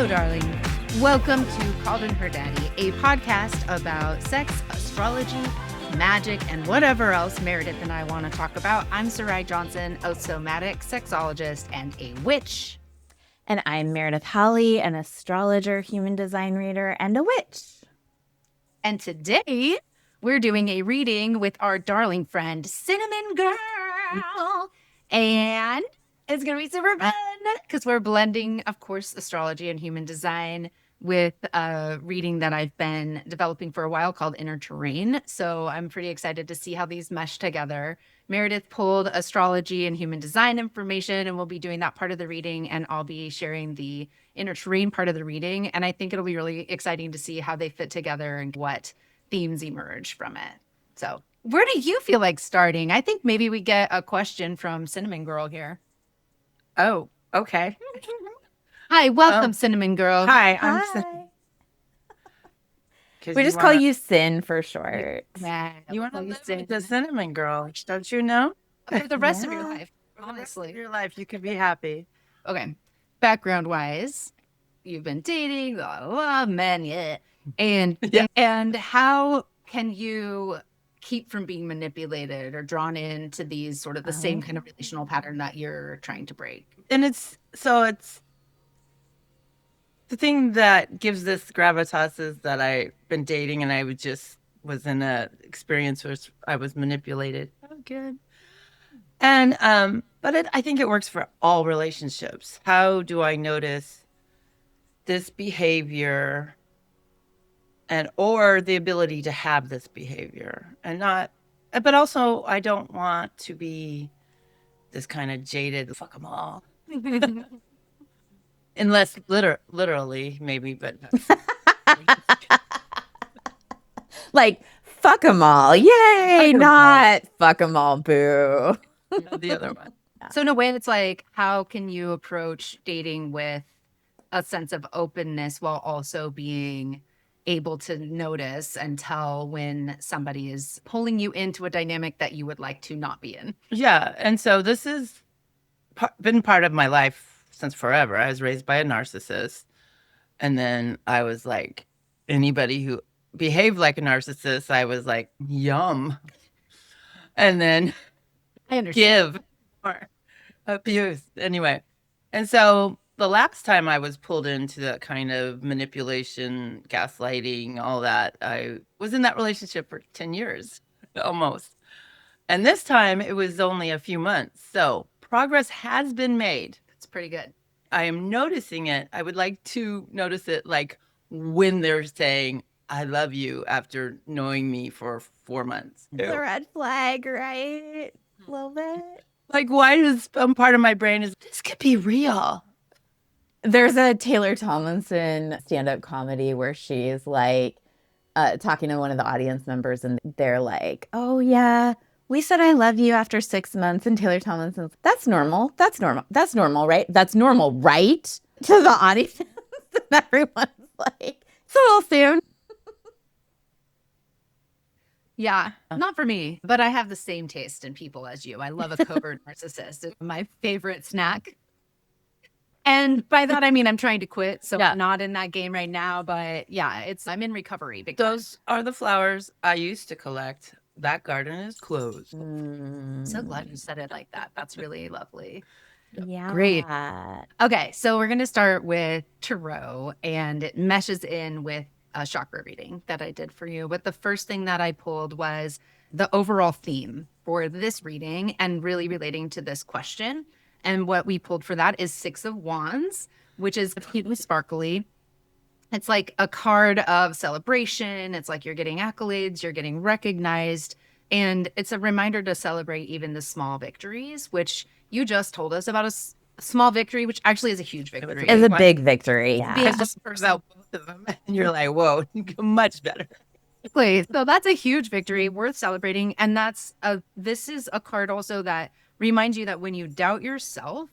Hello, darling. Welcome to Cauldron Her Daddy, a podcast about sex, astrology, magic, and whatever else Meredith and I want to talk about. I'm Sarai Johnson, a somatic sexologist and a witch. And I'm Meredith Holley, an astrologer, human design reader, and a witch. And today, we're doing a reading with our darling friend, Cinnamon Girl. And it's going to be super fun because we're blending, of course, astrology and human design with a reading that I've been developing for a while called Inner Terrain. So I'm pretty excited to see how these mesh together. Meredith pulled astrology and human design information, and we'll be doing that part of the reading, and I'll be sharing the Inner Terrain part of the reading. And I think it'll be really exciting to see how they fit together and what themes emerge from it. So where do you feel like starting? I think maybe we get a question from Cinnamon Girl here. Oh, okay. Hi, welcome, Cinnamon Girl. Hi, Hi. I'm We just call you Sin for short. Yeah, You want to we'll live call you with the cinnamon girl, don't you know? for the rest of your Yeah. life, For the rest honestly. of your life, you can be happy. Okay, background-wise, you've been dating, blah, blah, blah, men, yeah. And, Yeah. and how can you keep from being manipulated or drawn into these sort of the same kind of relational pattern that you're trying to break? And it's the thing that gives this gravitas is that I've been dating and I was in a experience where I was manipulated. Oh, good. And but I think it works for all relationships. How do I notice this behavior or the ability to have this behavior and not, but also I don't want to be this kind of jaded, fuck them all. Unless literally, maybe, but Like, fuck them all. Yay, 'em not fuck them all, boo. the other one. So in a way, it's like, how can you approach dating with a sense of openness while also being able to notice and tell when somebody is pulling you into a dynamic that you would like to not be in? Yeah. And so this has been part of my life since forever. I was raised by a narcissist. And then I was like, anybody who behaved like a narcissist, I was like, yum. And then I understand. give or abuse. Anyway. And so the last time I was pulled into that kind of manipulation, gaslighting, all that, I was in that relationship for 10 years almost. And this time it was only a few months. So progress has been made. It's pretty good. I am noticing it. I would like to notice it like when they're saying, I love you after knowing me for 4 months. It's a red flag, right? A little bit. Like, why does some part of my brain is this could be real? There's a Taylor Tomlinson stand-up comedy where she's like talking to one of the audience members, and they're like, oh, yeah, we said I love you after 6 months. And Taylor Tomlinson's, that's normal. That's normal. That's normal, right? That's normal, right? To the audience. And everyone's like, it's a little soon. Yeah, not for me, but I have the same taste in people as you. I love a covert narcissist. It's my favorite snack. And by that, I mean, I'm trying to quit. So Yeah. I'm not in that game right now. But yeah, I'm in recovery. Big time. Those are the flowers I used to collect. That garden is closed. So glad you said it like that. That's really lovely. Yeah. Great. Okay, so we're going to start with tarot, and it meshes in with a chakra reading that I did for you. But the first thing that I pulled was the overall theme for this reading and really relating to this question. And what we pulled for that is Six of Wands, which is completely sparkly. It's like a card of celebration. It's like you're getting accolades, you're getting recognized. And it's a reminder to celebrate even the small victories, which you just told us about a small victory, which actually is a huge victory. It's a big victory. Yeah. Being Just about both of them. And you're like, whoa, much better. Exactly. So that's a huge victory worth celebrating. And this is a card also that reminds you that when you doubt yourself,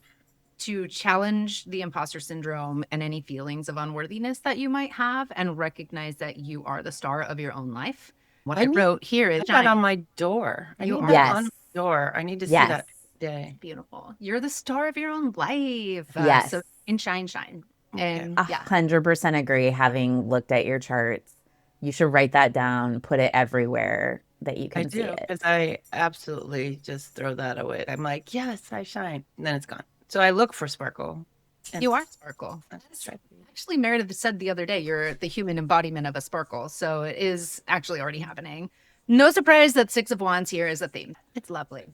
to challenge the imposter syndrome and any feelings of unworthiness that you might have and recognize that you are the star of your own life. What I wrote here is Put that on my door. I You need are. that Yes. on my door. I need to see Yes. that day. beautiful. You're the star of your own life. Yes. So shine, shine. And yeah, 100% agree. Having looked at your charts, you should write that down, put it everywhere that you I can see do, it. because I absolutely just throw that away. I'm like, yes, I shine, and then it's gone. So I look for sparkle. you are sparkle. Actually, Meredith said the other day, you're the human embodiment of a sparkle. So it is actually already happening. No surprise that Six of Wands here is a theme. It's lovely.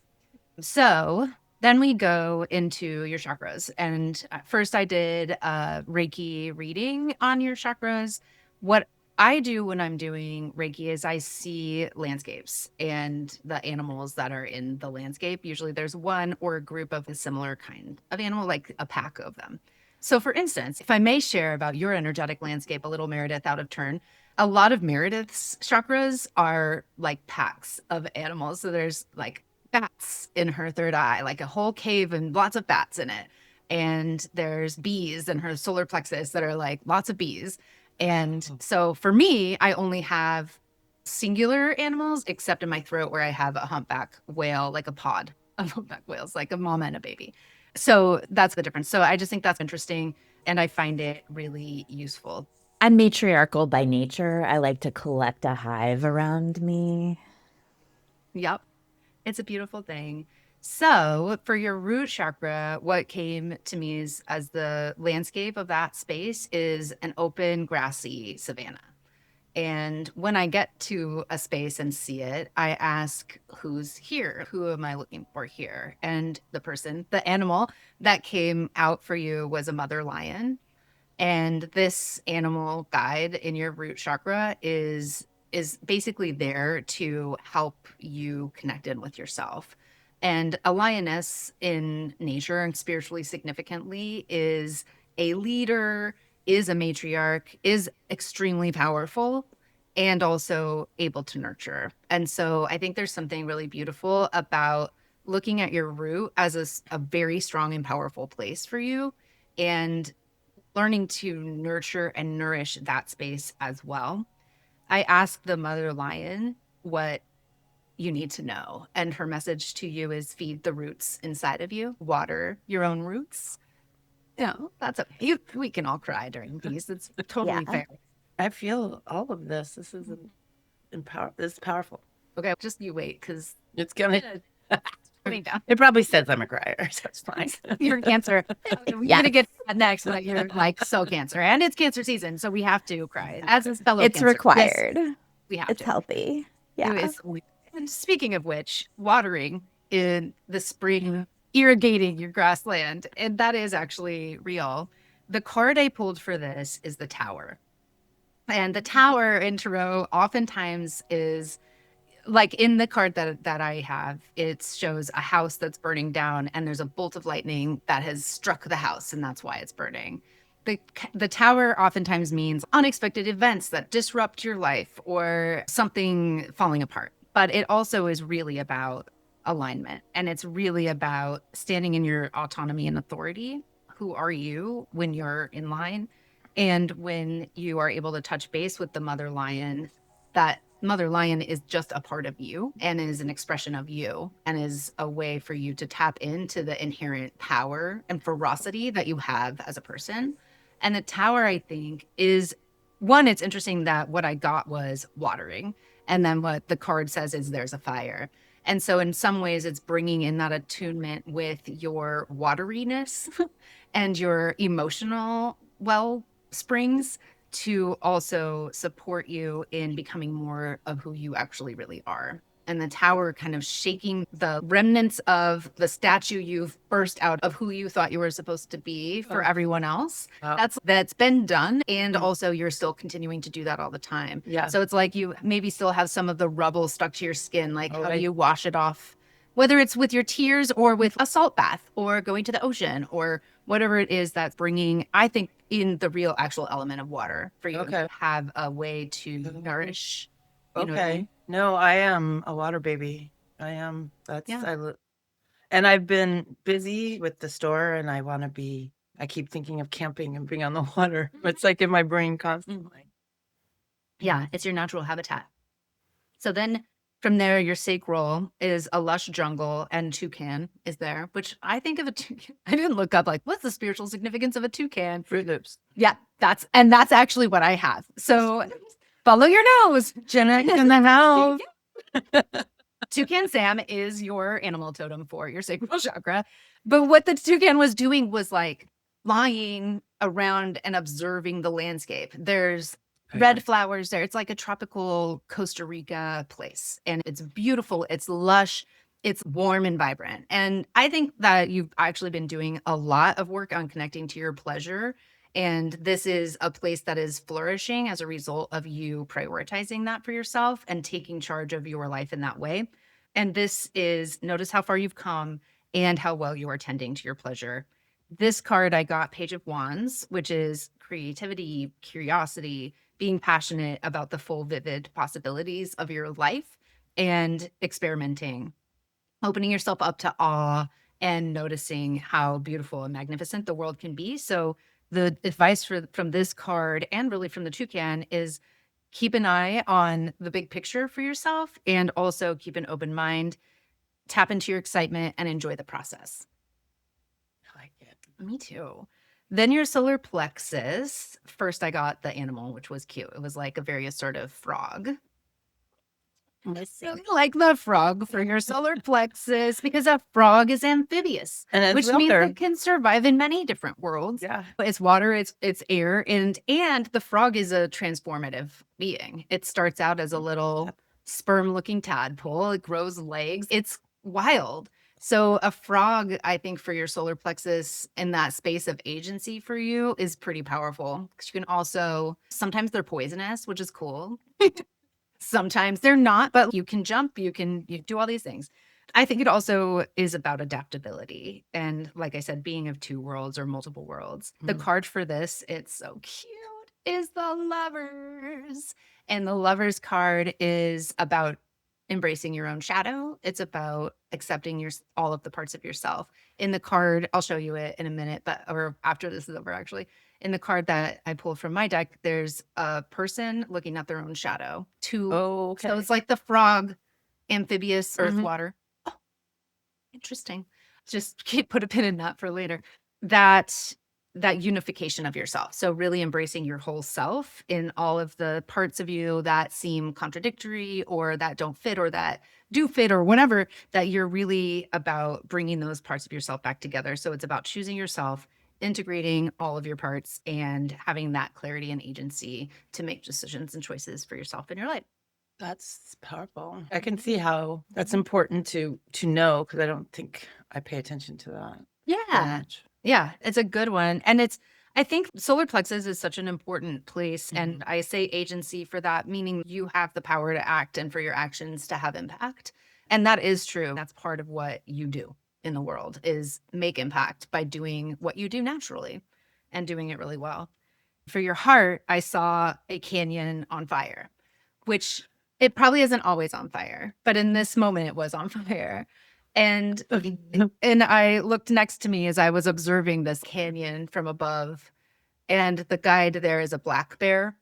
So then we go into your chakras. And first, I did a Reiki reading on your chakras. What I do when I'm doing Reiki is I see landscapes and the animals that are in the landscape. Usually there's one or a group of a similar kind of animal, like a pack of them. So, for instance, if I may share about your energetic landscape a little, Meredith, out of turn, a lot of Meredith's chakras are like packs of animals. So there's like bats in her third eye, like a whole cave and lots of bats in it. And there's bees in her solar plexus that are like lots of bees. And so for me, I only have singular animals, except in my throat where I have a humpback whale, like a pod of humpback whales, like a mama and a baby. So that's the difference. So I just think that's interesting. And I find it really useful. I'm matriarchal by nature. I like to collect a hive around me. Yep. It's a beautiful thing. So, for your root chakra, what came to me is as the landscape of that space is an open, grassy savanna. And when I get to a space and see it, I ask, who's here? Who am I looking for here? And the person, the animal that came out for you was a mother lion. And this animal guide in your root chakra is basically there to help you connect in with yourself. And a lioness in nature and spiritually significantly is a leader, is a matriarch, is extremely powerful and also able to nurture. And so I think there's something really beautiful about looking at your root as a very strong and powerful place for you and learning to nurture and nourish that space as well. I asked the mother lion what you need to know. And her message to you is feed the roots inside of you, water your own roots. You know, that's we can all cry during these. It's totally Yeah. fair. I feel all of this. This is this is powerful. Okay, just you wait because It's gonna. putting down. It probably says I'm a crier, so it's fine. You're Cancer. We're Yes. gonna get to that next, but you're like so Cancer, and it's Cancer season, so we have to cry as a fellow. It's Cancer. required. Yes, we have It's to. healthy. Yeah. It is. And speaking of which, watering in the spring, irrigating your grassland, and that is actually real. The card I pulled for this is the Tower. And the Tower in tarot oftentimes is like in the card that I have, it shows a house that's burning down and there's a bolt of lightning that has struck the house and that's why it's burning. The tower oftentimes means unexpected events that disrupt your life or something falling apart. But it also is really about alignment and it's really about standing in your autonomy and authority. Who are you when you're in line? And when you are able to touch base with the mother lion, that mother lion is just a part of you and is an expression of you and is a way for you to tap into the inherent power and ferocity that you have as a person. And the Tower, I think, is one, it's interesting that what I got was watering. And then what the card says is there's a fire. And so in some ways, it's bringing in that attunement with your wateriness and your emotional well springs to also support you in becoming more of who you actually really are. And the Tower kind of shaking the remnants of the statue you've burst out of who you thought you were supposed to be for everyone else. Wow. That's been done. And also you're still continuing to do that all the time. Yeah. So it's like you maybe still have some of the rubble stuck to your skin. Like how do right. you wash it off? Whether it's with your tears or with a salt bath or going to the ocean or whatever it is that's bringing, I think, in the real actual element of water for you to have a way to nourish. You know what I mean? No, I am a water baby. I am. That's Yeah. and I've been busy with the store, and I want to be. I keep thinking of camping and being on the water. It's like in my brain constantly. Yeah, it's your natural habitat. So then From there, your sacral is a lush jungle, and toucan is there, which I think of a toucan. I didn't look up like, what's the spiritual significance of a toucan? Fruit Loops. Yeah, that's actually what I have. So follow your nose. Jenna in the house. Toucan Sam is your animal totem for your sacral chakra. But what the toucan was doing was like flying around and observing the landscape. There's red flowers there. It's like a tropical Costa Rica place. And it's beautiful. It's lush. It's warm and vibrant. And I think that you've actually been doing a lot of work on connecting to your pleasure. And this is a place that is flourishing as a result of you prioritizing that for yourself and taking charge of your life in that way. And this is, notice how far you've come and how well you are tending to your pleasure. This card I got, Page of Wands, which is creativity, curiosity, being passionate about the full, vivid possibilities of your life and experimenting, opening yourself up to awe and noticing how beautiful and magnificent the world can be. So the advice from this card and really from the toucan is keep an eye on the big picture for yourself and also keep an open mind, tap into your excitement and enjoy the process. I like it. Me too. Then your solar plexus. First, I got the animal, which was cute. It was like a very assertive frog. Really like the frog for your solar plexus because a frog is amphibious, And which means it can survive in many different worlds. Yeah. It's water, it's air, and the frog is a transformative being. It starts out as a little sperm-looking tadpole. It grows legs. It's wild. So a frog, I think, for your solar plexus in that space of agency for you is pretty powerful because you can also, sometimes they're poisonous, which is cool. Sometimes they're not, but you can jump, you do all these things. I think it also is about adaptability. And like I said, being of two worlds or multiple worlds. The card for this, it's so cute, is the Lovers. And the Lovers card is about embracing your own shadow. It's about accepting all of the parts of yourself. In the card, I'll show you it in a minute, or after this is over, actually. In the card that I pulled from my deck, there's a person looking at their own shadow. So it's like the frog, amphibious, earth, water. Oh, interesting. Just put a pin in that for later. That unification of yourself. So really embracing your whole self in all of the parts of you that seem contradictory or that don't fit or that do fit or whatever, that you're really about bringing those parts of yourself back together. So it's about choosing yourself, integrating all of your parts and having that clarity and agency to make decisions and choices for yourself in your life. That's powerful. I can see how that's important to know because I don't think I pay attention to that. Yeah. Yeah, it's a good one. And I think solar plexus is such an important place. And I say agency for that, meaning you have the power to act and for your actions to have impact. And that is true. That's part of what you do in the world is make impact by doing what you do naturally and doing it really well. For your heart, I saw a canyon on fire, which it probably isn't always on fire, but in this moment it was on fire. And I looked next to me as I was observing this canyon from above, and the guide there is a black bear.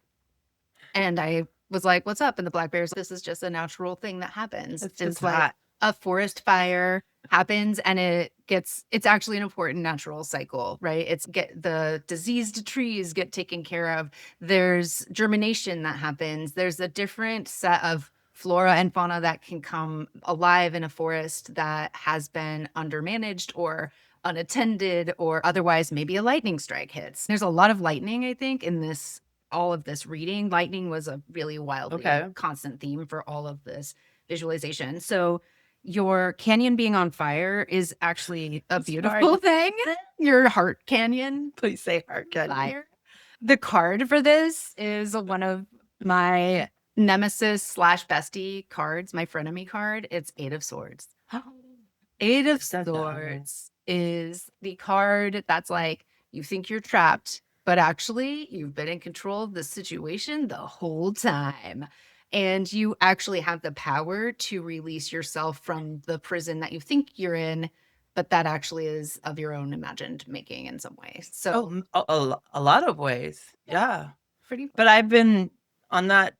And I was like, what's up? And the black bear's, this is just a natural thing that happens. It's like a forest fire happens and it's actually an important natural cycle, right? The diseased trees get taken care of. There's germination that happens. There's a different set of flora and fauna that can come alive in a forest that has been undermanaged or unattended or otherwise maybe a lightning strike hits. There's a lot of lightning, I think, in all of this reading. Lightning was a really wildly constant theme for all of this visualization. So your canyon being on fire is actually a beautiful thing. Your heart canyon. Please say heart canyon. Fire. The card for this is one of my nemesis / bestie cards, my frenemy card. It's 8 of Swords. 8 of Swords is the card that's like, you think you're trapped, but actually you've been in control of the situation the whole time. And you actually have the power to release yourself from the prison that you think you're in, but that actually is of your own imagined making in some ways. So a lot of ways. Yeah. Pretty. But I've been on that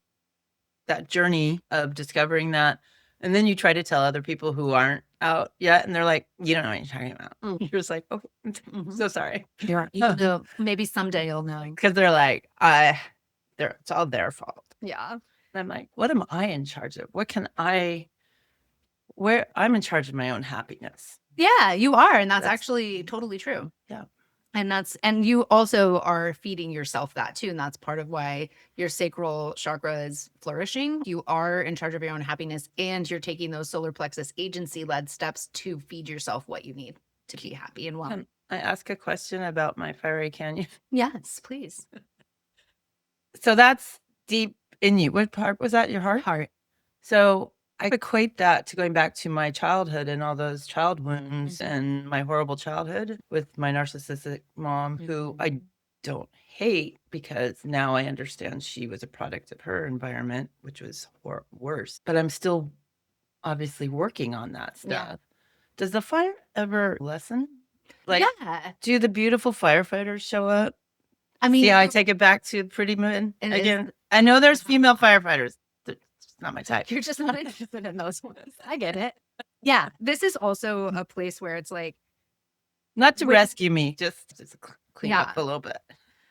journey of discovering that And then you try to tell other people who aren't out yet, and they're like, you don't know what you're talking about. You're just like, oh, I'm so sorry. Maybe someday you'll know. Because they're like, it's all their fault. Yeah. And I'm like, what am I in charge of? Where I'm in charge of my own happiness. Yeah, you are. And that's actually totally true. Yeah. And you also are feeding yourself that too. And that's part of why your sacral chakra is flourishing. You are in charge of your own happiness, and you're taking those solar plexus agency led steps to feed yourself what you need to be happy and well. Can I ask a question about my fiery canyon? Yes, please. So that's deep in you. What part was that? Your heart? Heart. So I equate that to going back to my childhood and all those child wounds and my horrible childhood with my narcissistic mom, who I don't hate because now I understand she was a product of her environment, which was worse. But I'm still obviously working on that stuff. Yeah. Does the fire ever lessen? Like, Yeah. do the beautiful firefighters show up? I mean, See how I take it back to pretty men It again? is- I know there's female firefighters. It's not my type. you're just not interested in those ones. I get it. Yeah. This is also a place where it's like, Not to Wait. rescue me, just clean up Yeah. a little bit.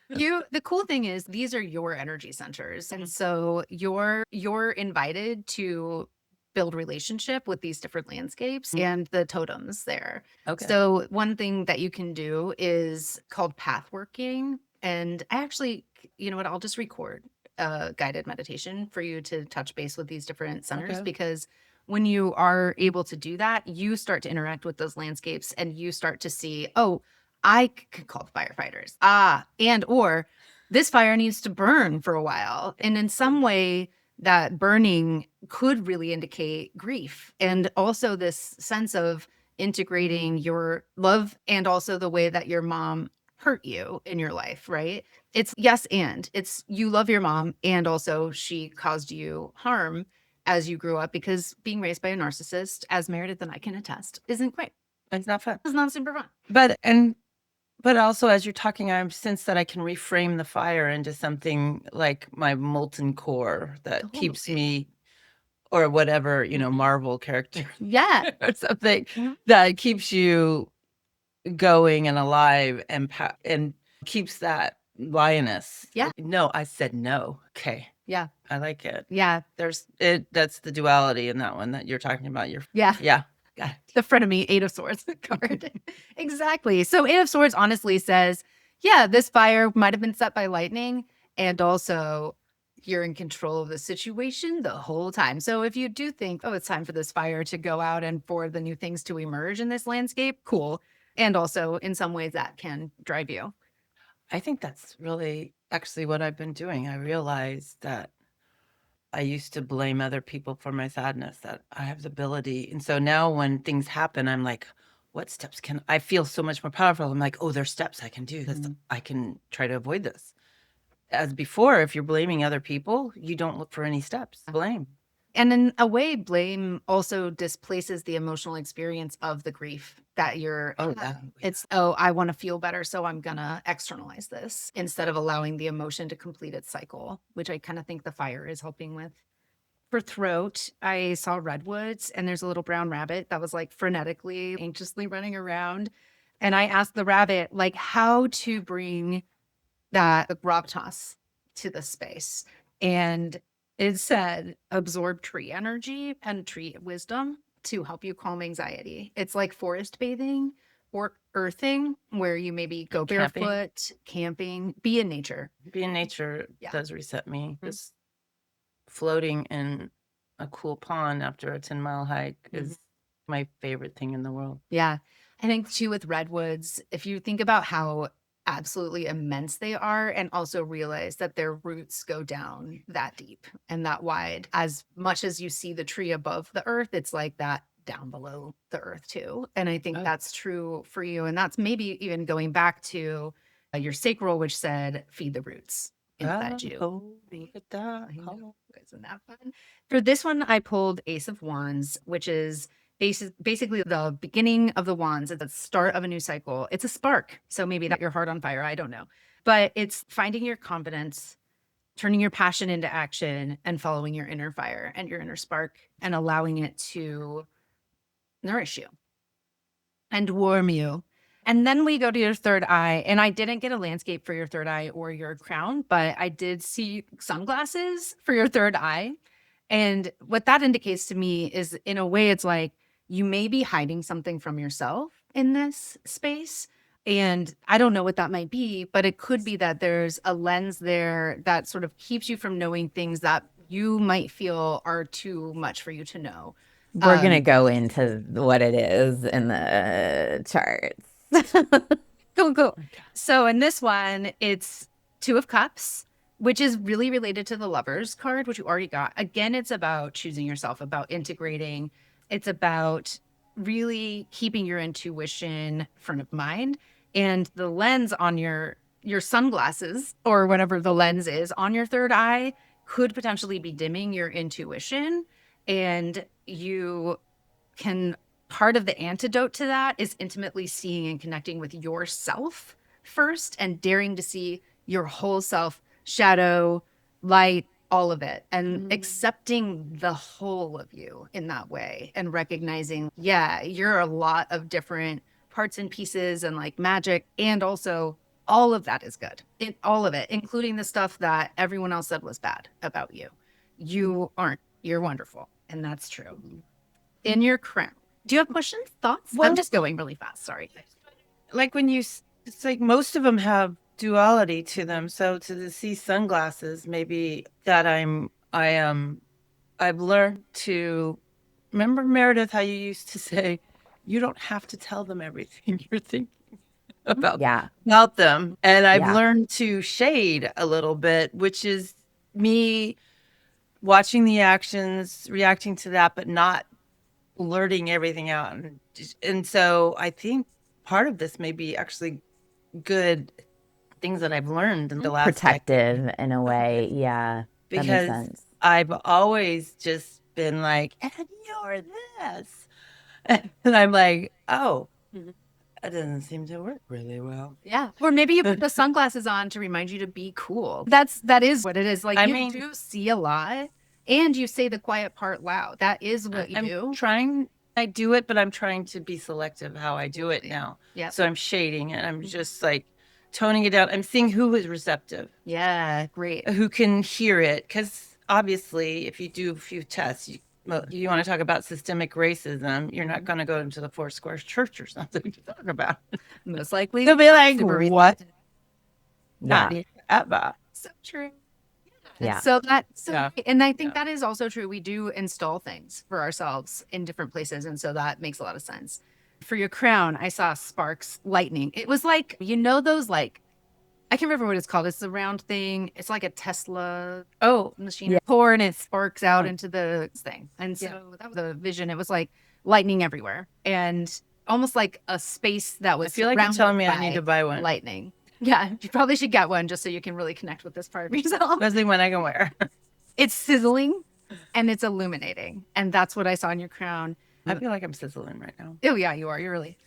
the cool thing is these are your energy centers. And so you're invited to build relationship with these different landscapes and the totems there. Okay. So one thing that you can do is called path working. And I actually, you know what, I'll just record a guided meditation for you to touch base with these different centers, Okay. because when you are able to do that, you start to interact with those landscapes and you start to see, oh, I could call the firefighters. Or this fire needs to burn for a while. And in some way, that burning could really indicate grief, and also this sense of integrating your love and also the way that your mom hurt you in your life, right? It's yes, and it's you love your mom, and also she caused you harm as you grew up, because being raised by a narcissist, as Meredith and I can attest, isn't great. It's not fun. It's not super fun. But also, as you're talking, I'm sense that I can reframe the fire into something like my molten core that keeps Totally. me, or whatever, Marvel character Yeah. or something Mhm. that keeps you going and alive and keeps that lioness. Yeah. No, I said no. Okay. Yeah. I like it. Yeah. That's the duality in that one that you're talking about. Yeah. Yeah. Got it. The frenemy, Eight of Swords card. Exactly. So Eight of Swords honestly says, yeah, this fire might have been set by lightning, and also you're in control of the situation the whole time. So if you do think, oh, it's time for this fire to go out and for the new things to emerge in this landscape, cool. And also in some ways that can drive you. I think that's really actually what I've been doing. I realized that I used to blame other people for my sadness, that I have the ability. And so now when things happen, I'm like, what steps I feel so much more powerful. I'm like, oh, there's steps I can do because I can try to avoid this. As before, if you're blaming other people, you don't look for any steps. Blame. And in a way, blame also displaces the emotional experience of the grief that you're. It's, I want to feel better, so I'm going to externalize this instead of allowing the emotion to complete its cycle, which I kind of think the fire is helping with. For throat, I saw Redwoods, and there's a little brown rabbit that was like frenetically, anxiously running around. And I asked the rabbit, like, how to bring that gravitas to the space. And it said absorb tree energy and tree wisdom to help you calm anxiety. It's like forest bathing or earthing, where you maybe go barefoot, camping, be in nature. Be in nature does reset me. Just floating in a cool pond after a 10-mile hike is my favorite thing in the world. Yeah. I think too with redwoods, if you think about how absolutely immense they are, and also realize that their roots go down that deep and that wide, as much as you see the tree above the earth, it's like that down below the earth too. And I think that's true for you. And that's maybe even going back to your sacral, which said feed the roots inside you. Oh, look at that. Isn't that fun? For this one, I pulled Ace of Wands, which is basically the beginning of the wands at the start of a new cycle. It's a spark. So maybe that your heart on fire. I don't know. But it's finding your confidence turning your passion into action and following your inner fire and your inner spark and allowing it to nourish you and warm you. And then we go to your third eye. And I didn't get a landscape for your third eye or your crown, but I did see sunglasses for your third eye. And what that indicates to me is, in a way, it's like you may be hiding something from yourself in this space. And I don't know what that might be, but it could be that there's a lens there that sort of keeps you from knowing things that you might feel are too much for you to know. We're going to go into what it is in the charts. Cool. So in this one, it's Two of Cups, which is really related to the Lovers card, which you already got. Again, it's about choosing yourself, about integrating. It's about really keeping your intuition front of mind. And the lens on your sunglasses, or whatever the lens is on your third eye, could potentially be dimming your intuition. And you can, part of the antidote to that is intimately seeing and connecting with yourself first and daring to see your whole self, shadow, light, all of it, and accepting the whole of you in that way and recognizing, yeah, you're a lot of different parts and pieces and like magic. And also all of that is good. All of it, including the stuff that everyone else said was bad about you. You aren't. You're wonderful. And that's true. In your crown. Do you have questions, thoughts? Well, I'm just going really fast. Sorry. Like when it's like most of them have duality to them. So to see sunglasses, maybe that I've learned to remember, Meredith, how you used to say, you don't have to tell them everything you're thinking about them. And I've learned to shade a little bit, which is me watching the actions, reacting to that, but not blurting everything out. And so I think part of this may be actually good things that I've learned in the last protective in a way. Yeah. Because that makes sense. I've always just been like, and you're this. And I'm like, oh, that doesn't seem to work really well. Yeah. Or maybe you put the sunglasses on to remind you to be cool. That is what it is. Like, you do see a lot and you say the quiet part loud. That is what you do. I do it, but I'm trying to be selective how I do it now. Yeah. So I'm shading and I'm just like toning it down. I'm seeing who is receptive. Yeah, great. Who can hear it. Because obviously, if you do a few tests, you want to talk about systemic racism, you're not going to go into the Four Squares Church or something to talk about it. Most likely. They'll be like, what? Yeah. Not so true. Yeah. And I think that is also true. We do install things for ourselves in different places. And so that makes a lot of sense. For your crown, I saw sparks, lightning. It was like, those like, I can't remember what it's called. It's the round thing. It's like a Tesla machine. Pour and it sparks out into the thing. And so that was the vision. It was like lightning everywhere. And almost like a space that was I feel like you're telling me I need to buy one. Lightning. Yeah, you probably should get one just so you can really connect with this part of yourself. Especially when I can wear. It's sizzling and it's illuminating. And that's what I saw in your crown. I feel like I'm sizzling right now. Oh, yeah, you are. You're really.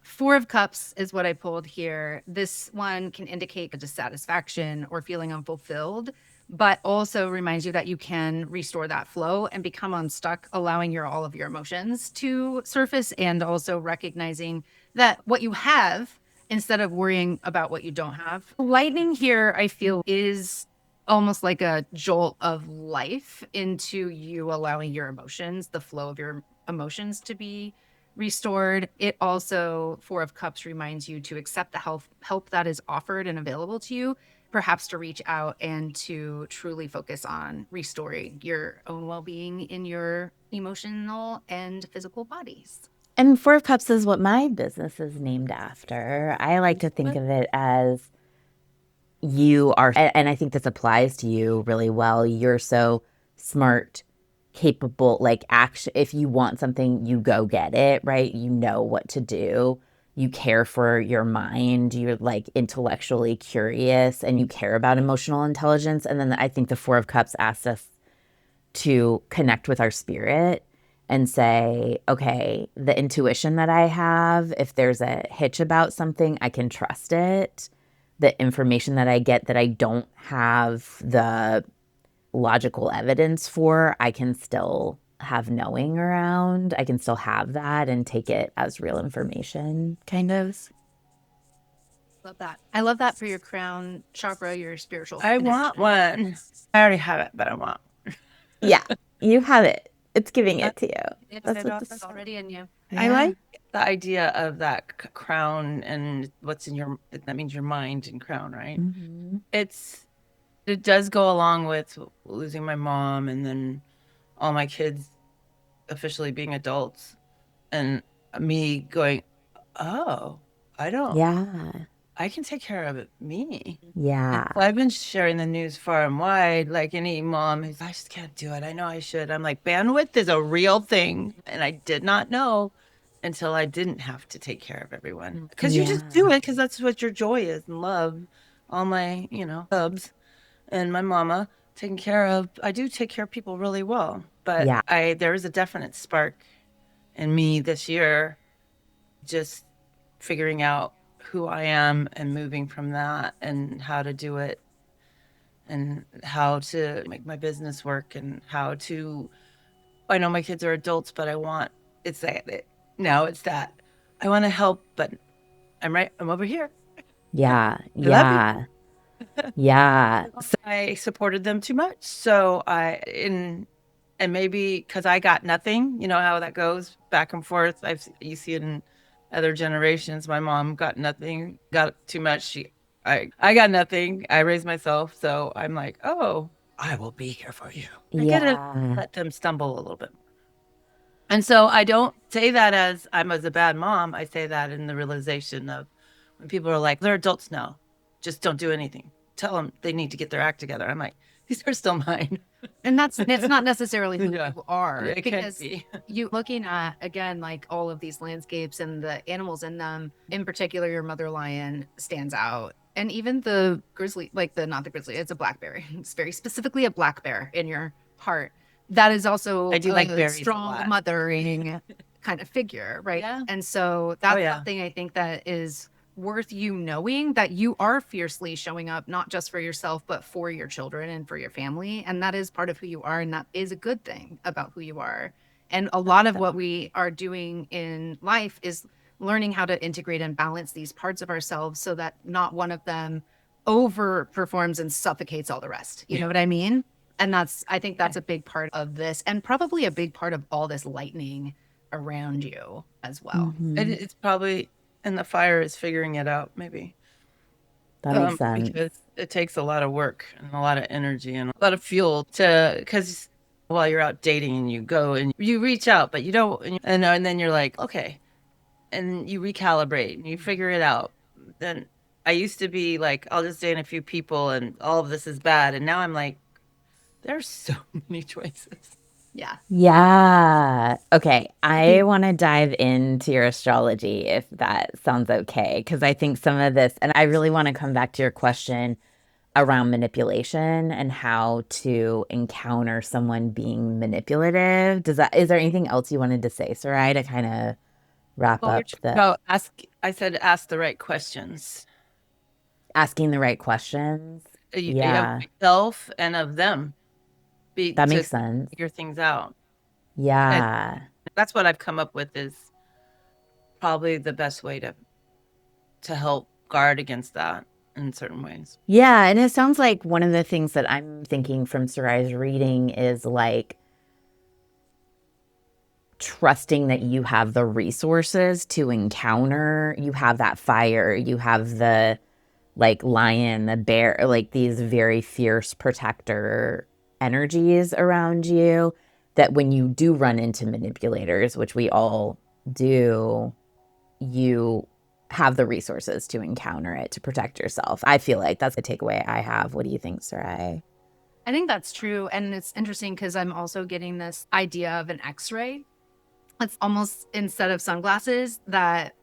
Four of Cups is what I pulled here. This one can indicate a dissatisfaction or feeling unfulfilled, but also reminds you that you can restore that flow and become unstuck, allowing all of your emotions to surface, and also recognizing that what you have, instead of worrying about what you don't have. Lightning here, I feel, is almost like a jolt of life into you allowing your emotions, the flow of your emotions, to be restored. It also, Four of Cups, reminds you to accept the help that is offered and available to you, perhaps to reach out and to truly focus on restoring your own well-being in your emotional and physical bodies. And Four of Cups is what my business is named after. I like to think of it as you are, and I think this applies to you really well. You're so smart, capable, like action. If you want something, you go get it, right? You know what to do. You care for your mind. You're like intellectually curious and you care about emotional intelligence. And then I think the Four of Cups asks us to connect with our spirit and say, okay, the intuition that I have, if there's a hitch about something, I can trust it. the information that I get that I don't have the logical evidence for, I can still have knowing around. I can still have that and take it as real information, kind of. Love that. I love that for your crown chakra, your spiritual I want one. I already have it, but I want. Yeah, you have it. It's giving it to you. That's what this is already in you. I like the idea of that crown and what's in your, that means your mind and crown, right? Mm-hmm. It does go along with losing my mom and then all my kids officially being adults and me going, oh, Yeah. I can take care of it, me. Yeah. So I've been sharing the news far and wide, like any mom who's, I just can't do it. I know I should. I'm like, bandwidth is a real thing. And I did not know until I didn't have to take care of everyone. Because you just do it because that's what your joy is and love. All my, hubs and my mama taking care of, I do take care of people really well. But there is a definite spark in me this year, just figuring out who I am and moving from that and how to do it and how to make my business work and how to, I know my kids are adults, but I want, it's that, I want to help, but I'm over here. Yeah. I love Yeah. Yeah. So I supported them too much. So and maybe because I got nothing, you know how that goes back and forth. You see it in other generations. My mom got nothing, got too much. I got nothing. I raised myself. So I'm like, oh, I will be here for you. I get to let them stumble a little bit. And so I don't say that as a bad mom. I say that in the realization of when people are like, they're adults now, just don't do anything. Tell them they need to get their act together. I'm like, these are still mine. And it's not necessarily who you are. It because can be. You looking at, again, like all of these landscapes and the animals in them, in particular, your mother lion stands out. And even the grizzly, not the grizzly, it's a black bear. It's very specifically a black bear in your heart. That is also I do like a strong mothering kind of figure, right? Yeah. And so that's something I think that is worth you knowing, that you are fiercely showing up, not just for yourself, but for your children and for your family. And that is part of who you are. And that is a good thing about who you are. And a lot of what we are doing in life is learning how to integrate and balance these parts of ourselves so that not one of them overperforms and suffocates all the rest. You know what I mean? And I think that's a big part of this, and probably a big part of all this lightning around you as well. Mm-hmm. It's probably, and the fire is figuring it out, maybe. That makes sense. Because it takes a lot of work and a lot of energy and a lot of fuel because while you're out dating and you go and you reach out, but you don't, and then you're like, okay, and you recalibrate and you figure it out. Then I used to be like, I'll just date a few people and all of this is bad. And now I'm like, there's so many choices. Yeah. Yeah. Okay. I want to dive into your astrology if that sounds okay. Because I think some of this, and I really want to come back to your question around manipulation and how to encounter someone being manipulative. Is there anything else you wanted to say, Sarai, to kind of wrap up I said ask the right questions. Asking the right questions. Yeah. Of myself and of them. That makes sense. Figure things out. Yeah. And that's what I've come up with is probably the best way to help guard against that in certain ways. Yeah. And it sounds like one of the things that I'm thinking from Sarai's reading is like trusting that you have the resources to encounter, you have that fire, you have the like lion, the bear, like these very fierce protector energies around you, that when you do run into manipulators, which we all do, you have the resources to encounter it, to protect yourself. I feel like that's the takeaway I have. What do you think, Sarai? I think that's true. And it's interesting because I'm also getting this idea of an X-ray. It's almost, instead of sunglasses, that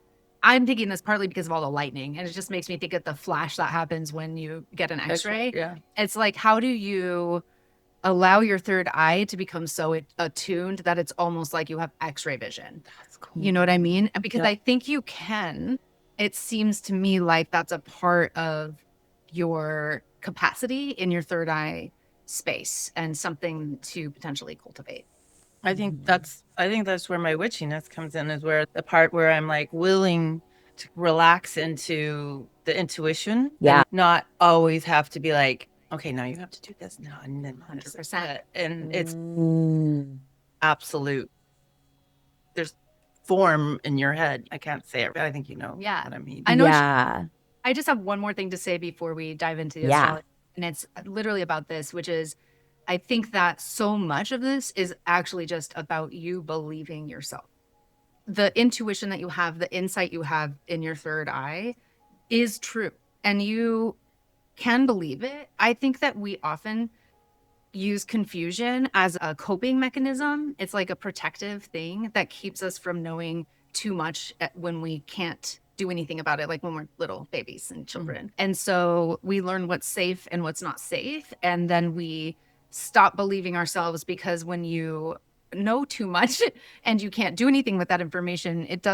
I'm thinking this partly because of all the lightning, and it just makes me think of the flash that happens when you get an X-ray. Yeah. It's like, how do you allow your third eye to become so attuned that it's almost like you have X-ray vision? That's cool. You know what I mean? Because I think you can. It seems to me like that's a part of your capacity in your third eye space and something to potentially cultivate. I think that's where my witchiness comes in, is where the part where I'm like willing to relax into the intuition Yeah. and not always have to be like, okay, now you have to do this now and then 100%. and it's Mm. absolute. There's form in your head. I can't say it, but I think you know Yeah. what I mean. I know. Yeah. I just have one more thing to say before we dive into the Yeah. astrology. And it's literally about this, which is I think that so much of this is actually just about you believing yourself. The intuition that you have, the insight you have in your third eye is true. And you can believe it. I think that we often use confusion as a coping mechanism. It's like a protective thing that keeps us from knowing too much when we can't do anything about it, like when we're little babies and children. And so we learn what's safe and what's not safe. And then we stop believing ourselves, because when you know too much and you can't do anything with that information, it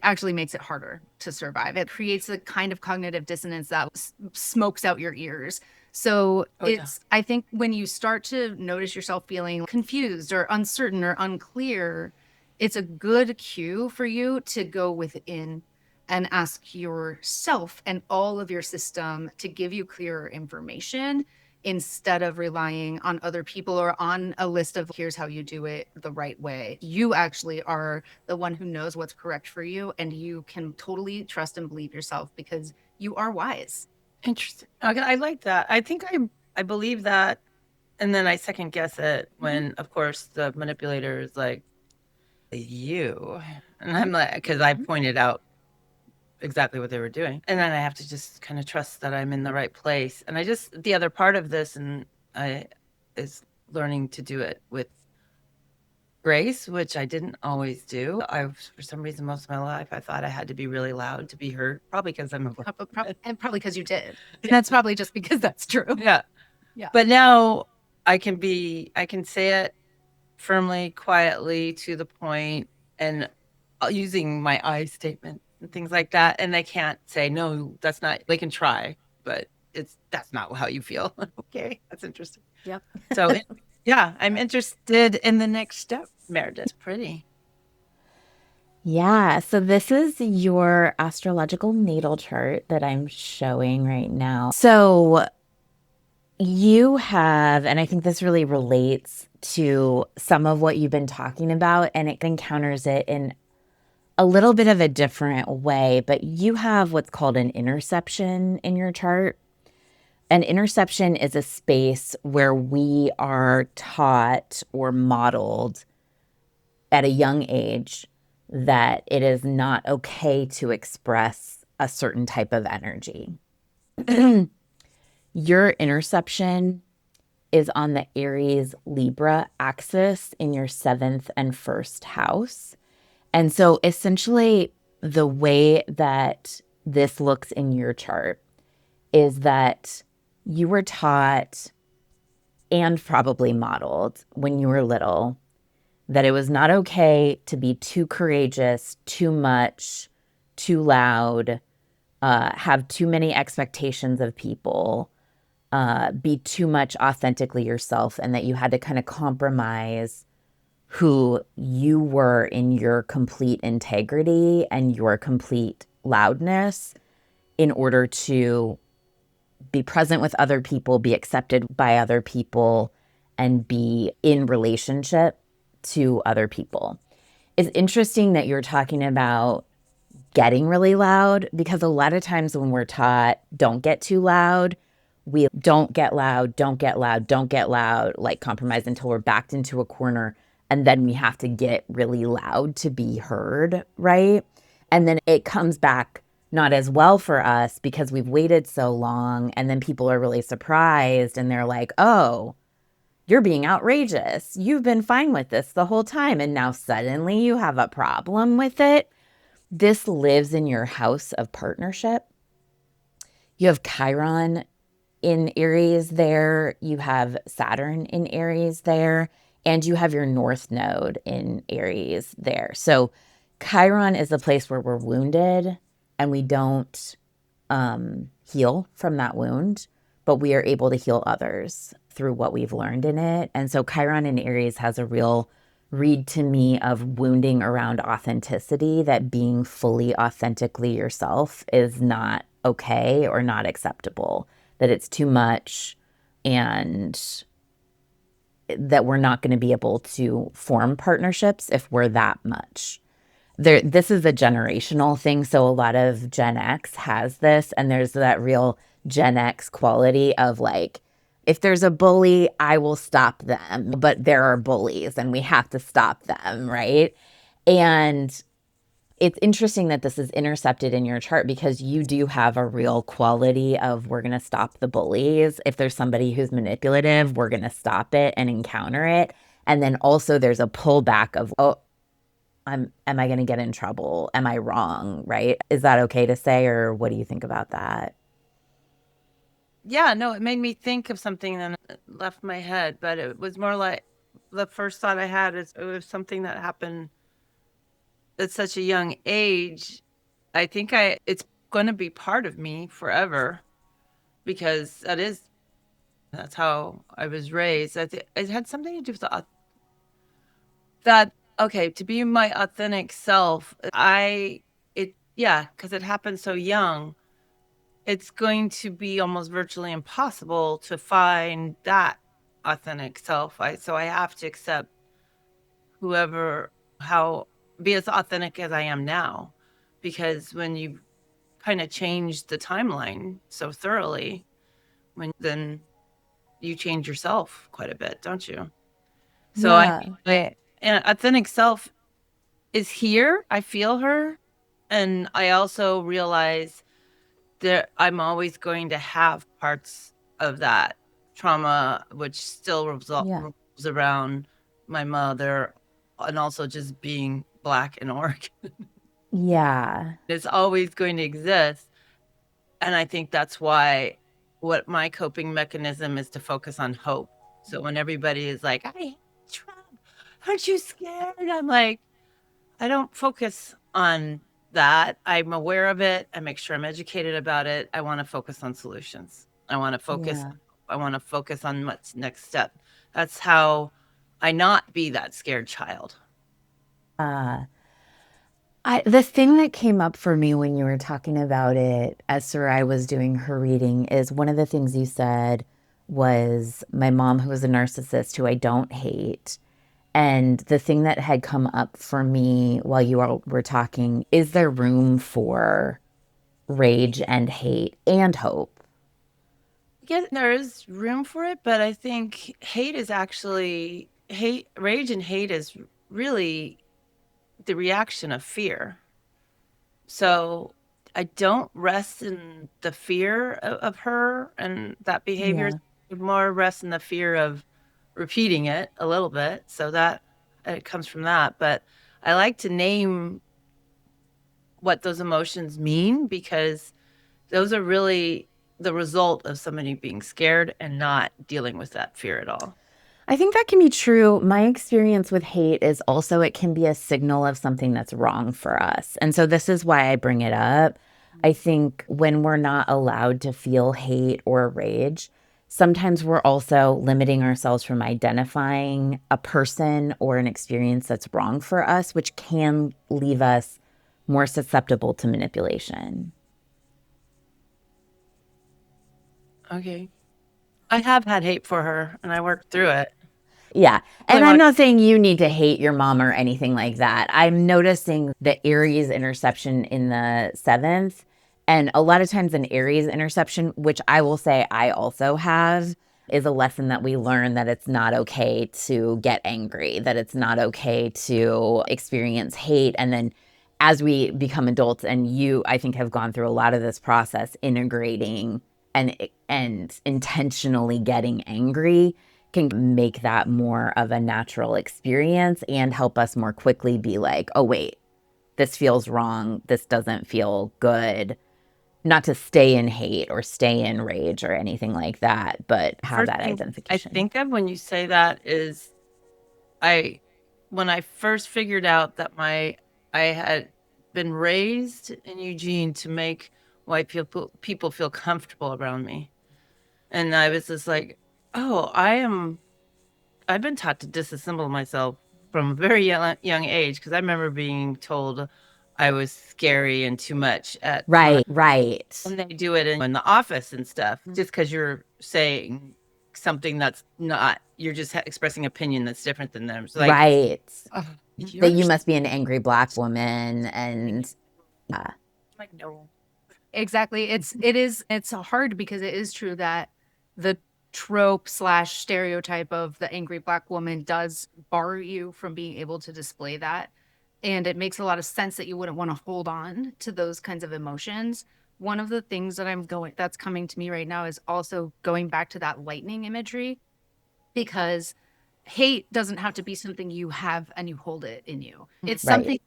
actually makes it harder to survive. It creates a kind of cognitive dissonance that smokes out your ears. So I think when you start to notice yourself feeling confused or uncertain or unclear, it's a good cue for you to go within and ask yourself and all of your system to give you clearer information, instead of relying on other people or on a list of here's how you do it the right way. You actually are the one who knows what's correct for you, and you can totally trust and believe yourself because you are wise. Interesting. Okay, I like that. I think I believe that, and then I second guess it when, of course, the manipulator is like, you, and I'm like, because I pointed out exactly what they were doing, and then I have to just kind of trust that I'm in the right place. And the other part of this, and I is learning to do it with grace, which I didn't always do. For some reason, most of my life, I thought I had to be really loud to be heard, probably because I'm a and probably because you did. And that's probably just because that's true. Yeah. But now I can say it firmly, quietly, to the point, and using my I statement and things like that. And they can't say, no, that's not, they can try, but that's not how you feel. Okay. That's interesting. Yep. So yeah, I'm interested in the next step, Meredith. It's pretty. Yeah. So this is your astrological natal chart that I'm showing right now. So you have, and I think this really relates to some of what you've been talking about, and it encounters it in a little bit of a different way, but you have what's called an interception in your chart. An interception is a space where we are taught or modeled at a young age that it is not okay to express a certain type of energy. Your interception is on the Aries Libra axis in your 7th and 1st house. And so essentially the way that this looks in your chart is that you were taught and probably modeled when you were little that it was not okay to be too courageous, too much, too loud, have too many expectations of people, be too much authentically yourself, and that you had to kind of compromise who you were in your complete integrity and your complete loudness in order to be present with other people, be accepted by other people, and be in relationship to other people. It's interesting that you're talking about getting really loud, because a lot of times when we're taught don't get too loud, we don't get loud, don't get loud, don't get loud, like compromise until we're backed into a corner. And then we have to get really loud to be heard, right? And then it comes back not as well for us because we've waited so long. And then people are really surprised and they're like, oh, you're being outrageous. You've been fine with this the whole time. And now suddenly you have a problem with it. This lives in your house of partnership. You have Chiron in Aries there. You have Saturn in Aries there. And you have your North Node in Aries there. So Chiron is the place where we're wounded and we don't heal from that wound, but we are able to heal others through what we've learned in it. And so Chiron in Aries has a real read to me of wounding around authenticity, that being fully authentically yourself is not okay or not acceptable, that it's too much, and that we're not going to be able to form partnerships if we're that much. This is a generational thing. So a lot of Gen X has this, and there's that real Gen X quality of like, if there's a bully, I will stop them, but there are bullies and we have to stop them, right? And it's interesting that this is intercepted in your chart, because you do have a real quality of, we're going to stop the bullies. If there's somebody who's manipulative, we're going to stop it and encounter it. And then also there's a pullback of, oh, am I going to get in trouble? Am I wrong? Right? Is that okay to say, or what do you think about that? Yeah, no, it made me think of something that left my head, but it was more like the first thought I had is it was something that happened at such a young age. I think it's going to be part of me forever, because that's how I was raised. It had something to do with that. Okay, to be my authentic self, because it happened so young, it's going to be almost virtually impossible to find that authentic self. So I have to accept be as authentic as I am now, because when you kind of change the timeline so thoroughly, then you change yourself quite a bit, don't you? So Yeah. and authentic self is here. I feel her, and I also realize that I'm always going to have parts of that trauma, which still revolves around my mother, and also just being Black in Oregon. Yeah. It's always going to exist. And I think that's why what my coping mechanism is to focus on hope. So when everybody is like, I hate Trump, aren't you scared? I'm like, I don't focus on that. I'm aware of it. I make sure I'm educated about it. I want to focus on solutions. I want to focus. Yeah. I want to focus on what's next step. That's how I not be that scared child. The thing that came up for me when you were talking about it as Sarai was doing her reading is, one of the things you said was, my mom, who was a narcissist, who I don't hate. And the thing that had come up for me while you all were talking, is there room for rage and hate and hope? Yeah, there is room for it, but I think rage and hate is really the reaction of fear. So I don't rest in the fear of her and that behavior. Yeah. More rest in the fear of repeating it a little bit. So that it comes from that. But I like to name what those emotions mean, because those are really the result of somebody being scared and not dealing with that fear at all. I think that can be true. My experience with hate is also, it can be a signal of something that's wrong for us. And so this is why I bring it up. I think when we're not allowed to feel hate or rage, sometimes we're also limiting ourselves from identifying a person or an experience that's wrong for us, which can leave us more susceptible to manipulation. Okay. I have had hate for her and I worked through it. Yeah. And I'm not saying you need to hate your mom or anything like that. I'm noticing the Aries interception in the 7th. And a lot of times an Aries interception, which I will say I also have, is a lesson that we learn, that it's not okay to get angry, that it's not okay to experience hate. And then as we become adults, and you, I think, have gone through a lot of this process, integrating and intentionally getting angry, can make that more of a natural experience and help us more quickly be like, oh, wait, this feels wrong. This doesn't feel good. Not to stay in hate or stay in rage or anything like that, but have that identification. I think of when you say that is, when I first figured out that I had been raised in Eugene to make why people feel comfortable around me. And I was just like, oh, I've been taught to disassemble myself from a very young age, because I remember being told I was scary and too much at times. Right. And they do it in the office and stuff, just because you're saying something that's not, you're just expressing opinion that's different than them. So like, Right. oh, That you must be an angry Black woman, and like, no. Exactly. It's hard because it is true that the trope / stereotype of the angry Black woman does bar you from being able to display that. And it makes a lot of sense that you wouldn't want to hold on to those kinds of emotions. One of the things that's coming to me right now is also going back to that lightning imagery, because hate doesn't have to be something you have and you hold it in you. It's Right. something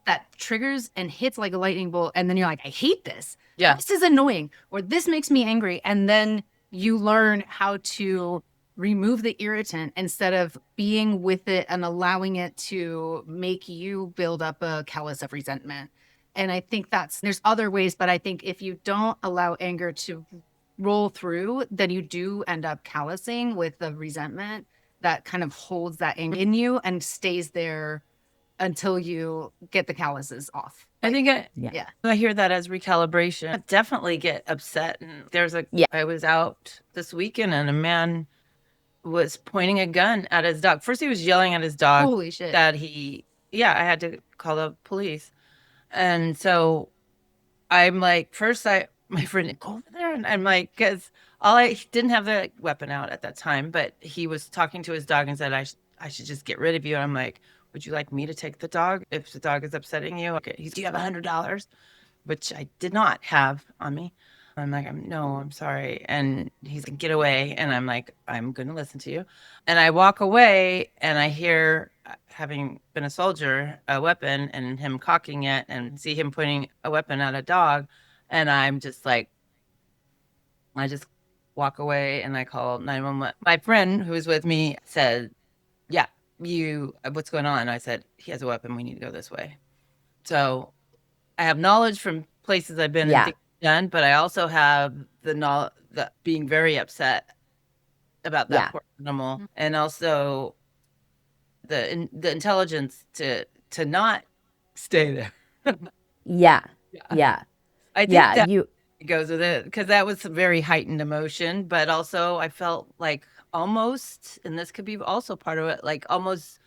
that triggers and hits like a lightning bolt, and then you're like, I hate this. Yeah. This is annoying, or this makes me angry. And then you learn how to remove the irritant instead of being with it and allowing it to make you build up a callus of resentment. And I think there's other ways, but I think if you don't allow anger to roll through, then you do end up callousing with the resentment that kind of holds that anger in you and stays there until you get the calluses off. I think Yeah. I hear that as recalibration. I definitely get upset. And I was out this weekend and a man was pointing a gun at his dog. First, he was yelling at his dog. Holy shit. I had to call the police. And so I'm like, my friend, go over there. And I'm like, because he didn't have the weapon out at that time, but he was talking to his dog and said, I should just get rid of you. And I'm like, would you like me to take the dog if the dog is upsetting you? Okay. Do you have $100? Which I did not have on me. I'm like, no, I'm sorry. And he's like, get away. And I'm like, I'm going to listen to you. And I walk away and I hear, having been a soldier, a weapon, and him cocking it, and see him pointing a weapon at a dog. And I'm just like, I just walk away and I call 911. My friend who was with me said, yeah, what's going on? I said, he has a weapon. We need to go this way. So I have knowledge from places I've been and things done, but I also have the being very upset about that poor animal, and also the intelligence to not stay there. Yeah. I think that goes with it, because that was a very heightened emotion, but also I felt like almost, and this could be also part of it, like almost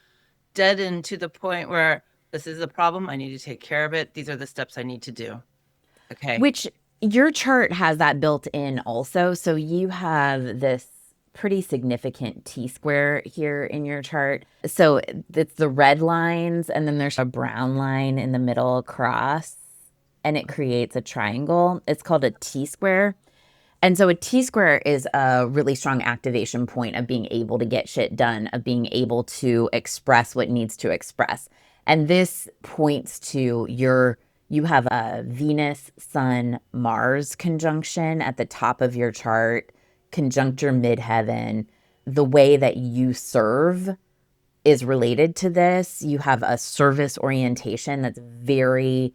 deadened to the point where this is a problem. I need to take care of it. These are the steps I need to do. Okay. Which your chart has that built in also. So you have this pretty significant T-square here in your chart. So it's the red lines, and then there's a brown line in the middle across, and it creates a triangle. It's called a T-square. And so a T-square is a really strong activation point of being able to get shit done, of being able to express what needs to express. And this points to you have a Venus, Sun, Mars conjunction at the top of your chart, conjunct your midheaven. The way that you serve is related to this. You have a service orientation that's very,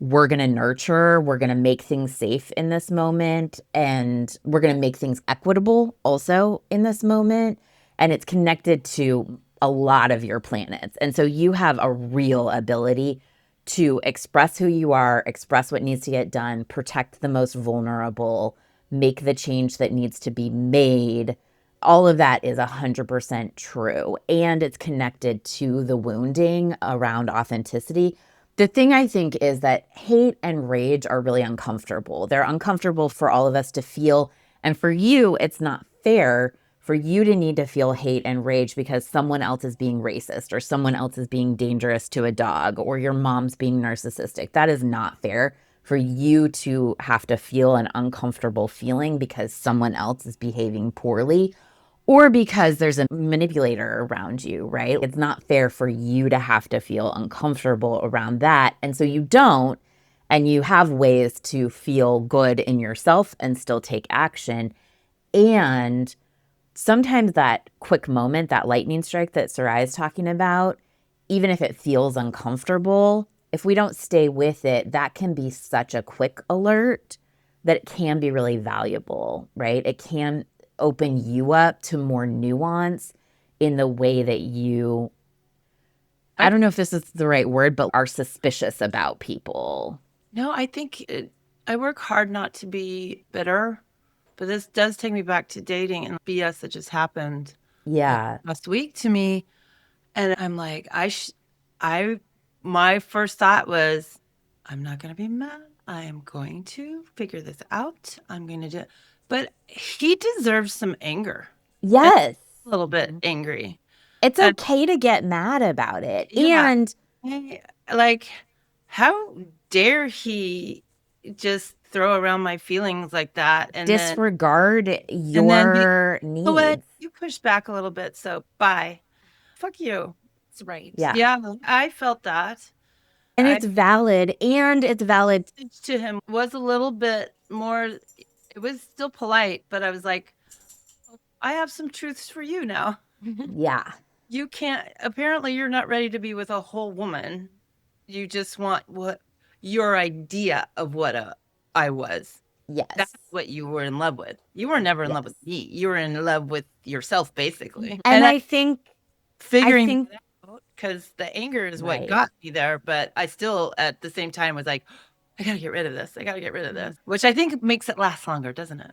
we're going to nurture, we're going to make things safe in this moment, and we're going to make things equitable also in this moment. And it's connected to a lot of your planets. And so you have a real ability to express who you are, express what needs to get done, protect the most vulnerable, make the change that needs to be made. All of that is 100% true. And it's connected to the wounding around authenticity. The thing I think is that hate and rage are really uncomfortable. They're uncomfortable for all of us to feel. And for you, it's not fair for you to need to feel hate and rage because someone else is being racist, or someone else is being dangerous to a dog, or your mom's being narcissistic. That is not fair for you to have to feel an uncomfortable feeling because someone else is behaving poorly, or because there's a manipulator around you, right? It's not fair for you to have to feel uncomfortable around that. And so you don't, and you have ways to feel good in yourself and still take action. And sometimes that quick moment, that lightning strike that Sarai is talking about, even if it feels uncomfortable, if we don't stay with it, that can be such a quick alert that it can be really valuable, right? It can open you up to more nuance in the way that you, I don't know if this is the right word, but are suspicious about people. No, I think I work hard not to be bitter, but this does take me back to dating and BS that just happened last week to me. And I'm like, my first thought was, I'm not going to be mad. I am going to figure this out. I'm going to do it. But he deserves some anger. Yes. A little bit angry. It's okay to get mad about it. Yeah. And like, how dare he just throw around my feelings like that and disregard your needs. Oh, what? You push back a little bit, so bye. Fuck you. That's right. Yeah, I felt that. And it's valid. And it's valid. To him was a little bit more, it was still polite, but I was like, I have some truths for you now. Yeah. You can't, apparently you're not ready to be with a whole woman. You just want what your idea of what I was. Yes. That's what you were in love with. You were never in love with me. You were in love with yourself, basically. And I think figuring that out, because the anger is what got me there. But I still, at the same time, was like, I got to get rid of this. I got to get rid of this. Which I think makes it last longer, doesn't it?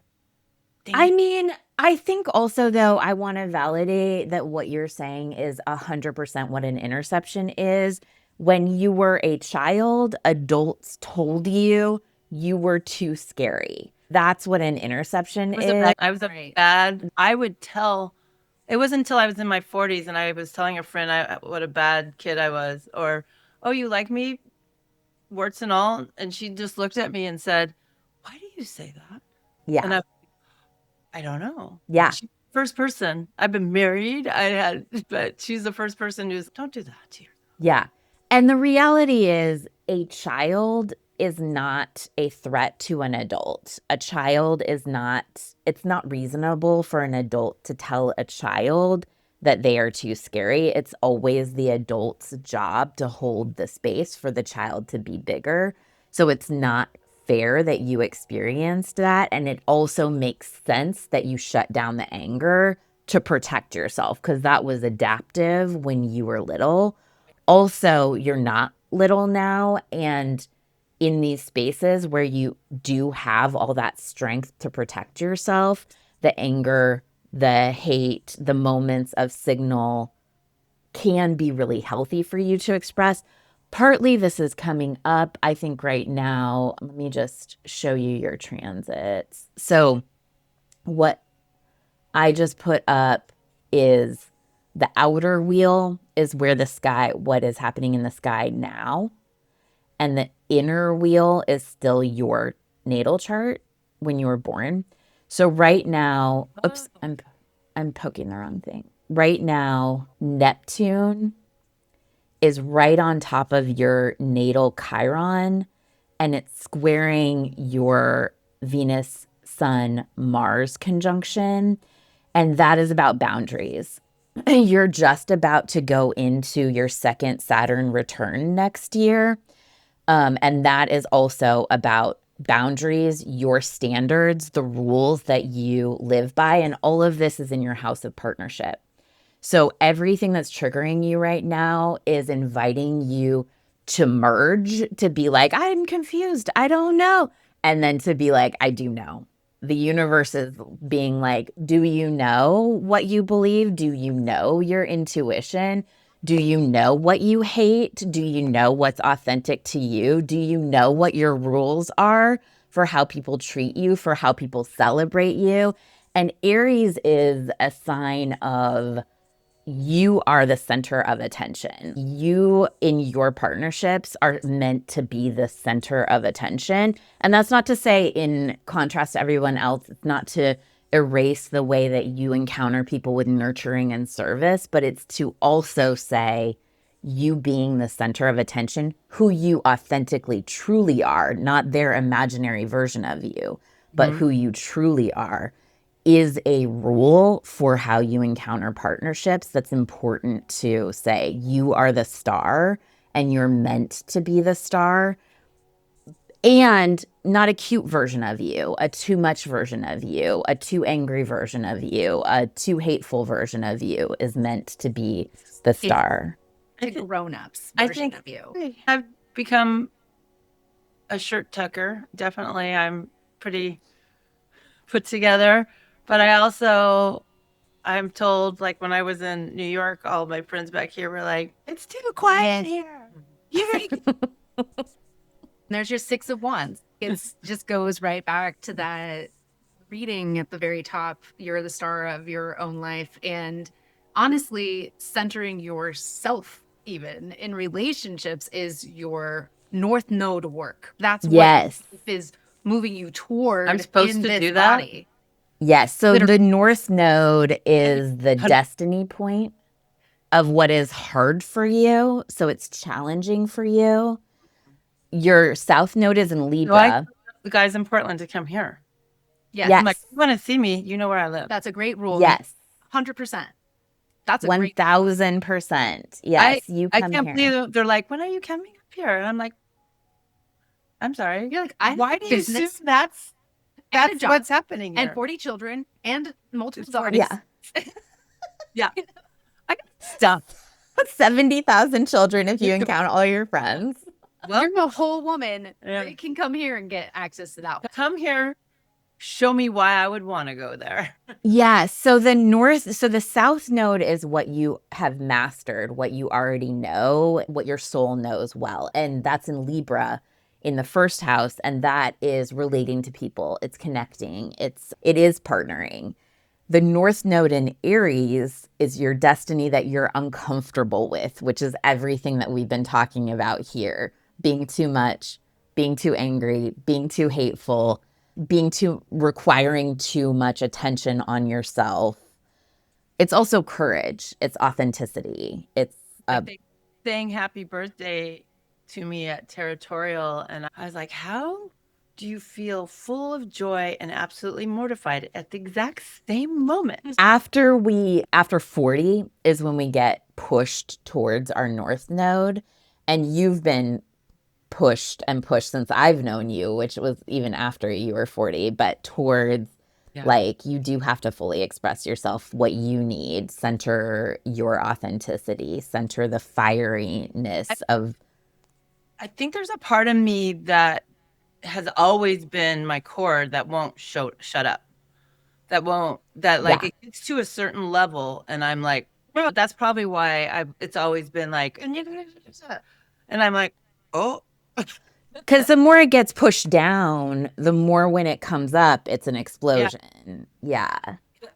I mean, I think also, though, I want to validate that what you're saying is 100% what an interception is. When you were a child, adults told you you were too scary. That's what an interception is. I was a bad, I would tell, it wasn't until I was in my 40s and I was telling a friend what a bad kid I was. Or, oh, you like me? Warts and all. And she just looked at me and said, why do you say that? Yeah. And I don't know. Yeah. She's the first person. I've been married. But she's the first person who's, don't do that to yourself. Yeah. And the reality is a child is not a threat to an adult. A child is not, it's not reasonable for an adult to tell a child that they are too scary. It's always the adult's job to hold the space for the child to be bigger. So it's not fair that you experienced that. And it also makes sense that you shut down the anger to protect yourself because that was adaptive when you were little. Also, you're not little now. And in these spaces where you do have all that strength to protect yourself, the anger, the hate, the moments of signal can be really healthy for you to express. Partly this is coming up, I think, right now. Let me just show you your transits. So what I just put up is the outer wheel is where the sky, what is happening in the sky now. And the inner wheel is still your natal chart when you were born. So right now, oops, I'm poking the wrong thing. Right now, Neptune is right on top of your natal Chiron, and it's squaring your Venus, Sun, Mars conjunction. And that is about boundaries. You're just about to go into your second Saturn return next year. And that is also about boundaries, your standards, the rules that you live by. And all of this is in your house of partnership. So everything that's triggering you right now is inviting you to merge, to be like, I'm confused. I don't know. And then to be like, I do know. The universe is being like, do you know what you believe? Do you know your intuition? Do you know what you hate? Do you know what's authentic to you? Do you know what your rules are for how people treat you, for how people celebrate you? And Aries is a sign of you are the center of attention. You in your partnerships are meant to be the center of attention. And that's not to say, in contrast to everyone else, it's not to erase the way that you encounter people with nurturing and service, but it's to also say you being the center of attention, who you authentically truly are, not their imaginary version of you, but who you truly are, is a rule for how you encounter partnerships that's important to say. You are the star and you're meant to be the star. And not a cute version of you, a too much version of you, a too angry version of you, a too hateful version of you is meant to be the star. The grown-ups I version think of you. I've become a shirt tucker. Definitely, I'm pretty put together. But I'm told, like when I was in New York, all my friends back here were like, "It's too quiet here." There's your Six of Wands. It just goes right back to that reading at the very top. You're the star of your own life. And honestly, centering yourself, even in relationships, is your North Node work. That's Yes. what is moving you toward I'm supposed in to this do that? body. Yes. So Literally. the North Node is the destiny point of what is hard for you. So it's challenging for you. Your South Node is in So I Libra. told the guys in Portland to come here. Yes. I'm like, "You want to see me? You know where I live." That's a great rule. Yes. 100%. That's a great 1000%. Yes. You I come can't here. believe they're like, "When are you coming up here?" And I'm like, "I'm sorry." You're like, I have Why do you business assume that's and a job what's happening here? and 40 children and multiple Sorry. daughters. Yeah. Yeah. I got stuff. 70,000 children if you count all your friends. Well, You're a whole woman. Yeah. They can come here and get access to that. come here. Show me why I would want to go there. Yeah. So the South Node is what you have mastered, what you already know, what your soul knows well. And that's in Libra in the first house. And that is relating to people. It's connecting. It is partnering. The North Node in Aries is your destiny that you're uncomfortable with, which is everything that we've been talking about here. Being too much, being too angry, being too hateful, requiring too much attention on yourself. It's also courage. It's authenticity. It's saying happy birthday to me at Territorial. And I was like, how do you feel full of joy and absolutely mortified at the exact same moment? after 40 is when we get pushed towards our North Node. And you've been pushed and pushed since I've known you, which was even after you were 40, but towards like you do have to fully express yourself, what you need, center your authenticity, center the fieriness of. I think there's a part of me that has always been my core that won't shut up. It gets to a certain level and I'm like, well, that's probably why it's always been like, and I'm like, oh. Because the more it gets pushed down, the more when it comes up, it's an explosion. Yeah.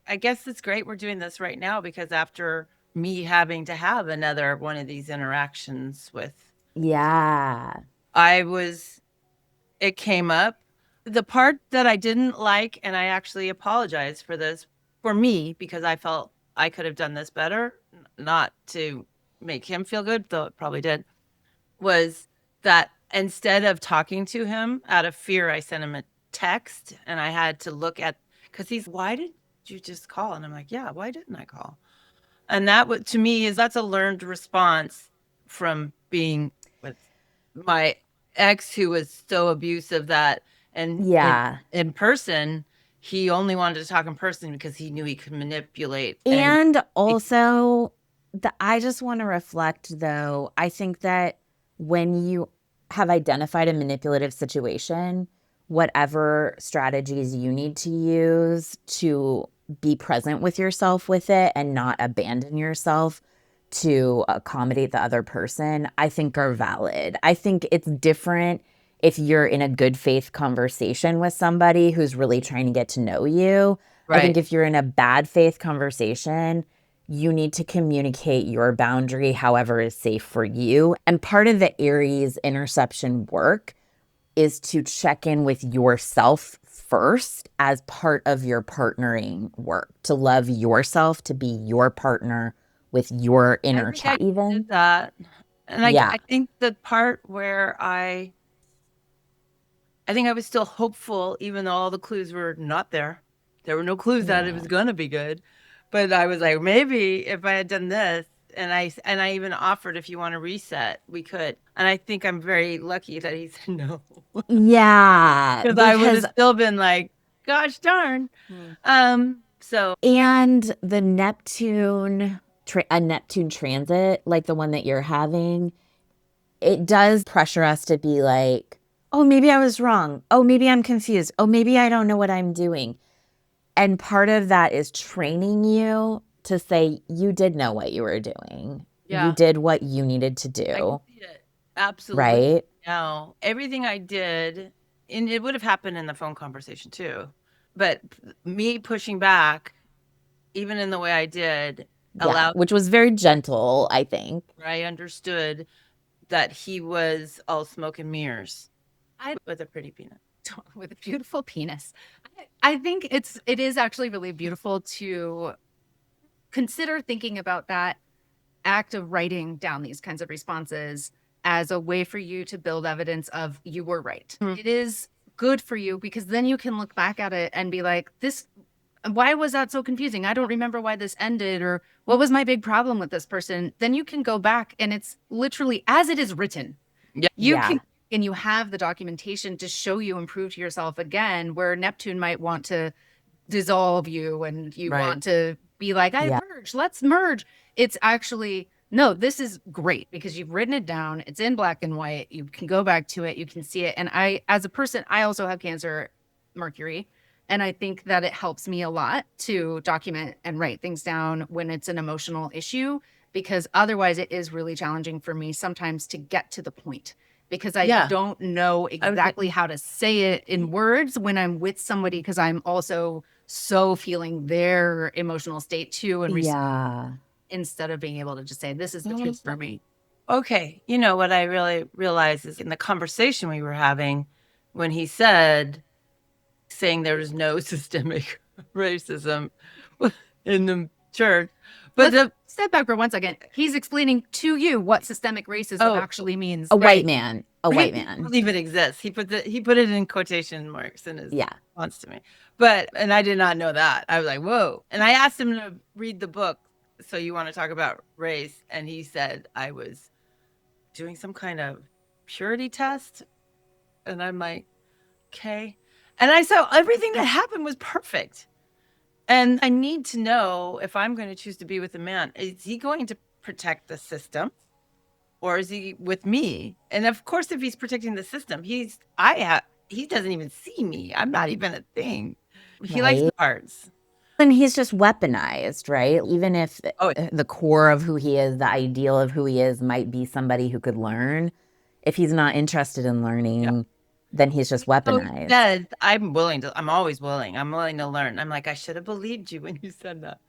I guess it's great we're doing this right now because after me having to have another one of these interactions with. Yeah. It came up. The part that I didn't like, and I actually apologize for this, for me, because I felt I could have done this better, not to make him feel good, though it probably did, was that instead of talking to him out of fear, I sent him a text and I had to look at, because why did you just call? And I'm like, yeah, why didn't I call? And that to me that's a learned response from being with my ex who was so abusive that, and in person, he only wanted to talk in person because he knew he could manipulate. And also, I just want to reflect, though, I think that when you have identified a manipulative situation, whatever strategies you need to use to be present with yourself with it and not abandon yourself to accommodate the other person, I think are valid. I think it's different if you're in a good faith conversation with somebody who's really trying to get to know you. Right. I think if you're in a bad faith conversation, you need to communicate your boundary however is safe for you. And part of the Aries interception work is to check in with yourself first as part of your partnering work, to love yourself, to be your partner with your inner child. Did that. And I think the part where I think I was still hopeful, even though all the clues were not there. There were no clues that it was going to be good. But I was like, maybe if I had done this, And I even offered, if you want to reset, we could. And I think I'm very lucky that he said no. Yeah. Because I would have still been like, gosh darn. So and the Neptune, a Neptune transit, like the one that you're having, it does pressure us to be like, oh, maybe I was wrong. Oh, maybe I'm confused. Oh, maybe I don't know what I'm doing. And part of that is training you to say you did know what you were doing. Yeah. You did what you needed to I do. can see it. Absolutely. Right? Now, everything I did, and it would have happened in the phone conversation too, but me pushing back, even in the way I did, allowed, which was very gentle, I think. I understood that he was all smoke and mirrors with a pretty penis. With a beautiful penis. I think it is actually really beautiful to consider thinking about that act of writing down these kinds of responses as a way for you to build evidence of you were right. It is good for you because then you can look back at it and be like, why was that so confusing? I don't remember why this ended, or what was my big problem with this person? Then you can go back and it's literally as it is written. Yeah. And you have the documentation to show you and prove to yourself again, where Neptune might want to dissolve you and you want to be like, let's merge. It's actually, no, this is great because you've written it down. It's in black and white. You can go back to it. You can see it. And as a person, I also have Cancer Mercury. And I think that it helps me a lot to document and write things down when it's an emotional issue, because otherwise it is really challenging for me sometimes to get to the point, because I don't know exactly how to say it in words when I'm with somebody, because I'm also so feeling their emotional state too. And instead of being able to just say, this is the truth for me. Okay. You know, what I really realized is in the conversation we were having when he said, saying there was no systemic racism in the church. But step back for 1 second. He's explaining to you what systemic racism actually means. A white man. A white man. I believe it exists. He put it in quotation marks in his response to me. And I did not know that. I was like, whoa. And I asked him to read the book. So you want to talk about race? And he said I was doing some kind of purity test. And I'm like, okay. And I saw everything that happened was perfect. And I need to know, if I'm going to choose to be with a man, is he going to protect the system or is he with me? And of course, if he's protecting the system, he doesn't even see me. I'm not even a thing. He likes the arts. And he's just weaponized, right? Even if the core of who he is, the ideal of who he is might be somebody who could learn, if he's not interested in learning, then he's just weaponized. I'm always willing. I'm willing to learn. I'm like, I should have believed you when you said that.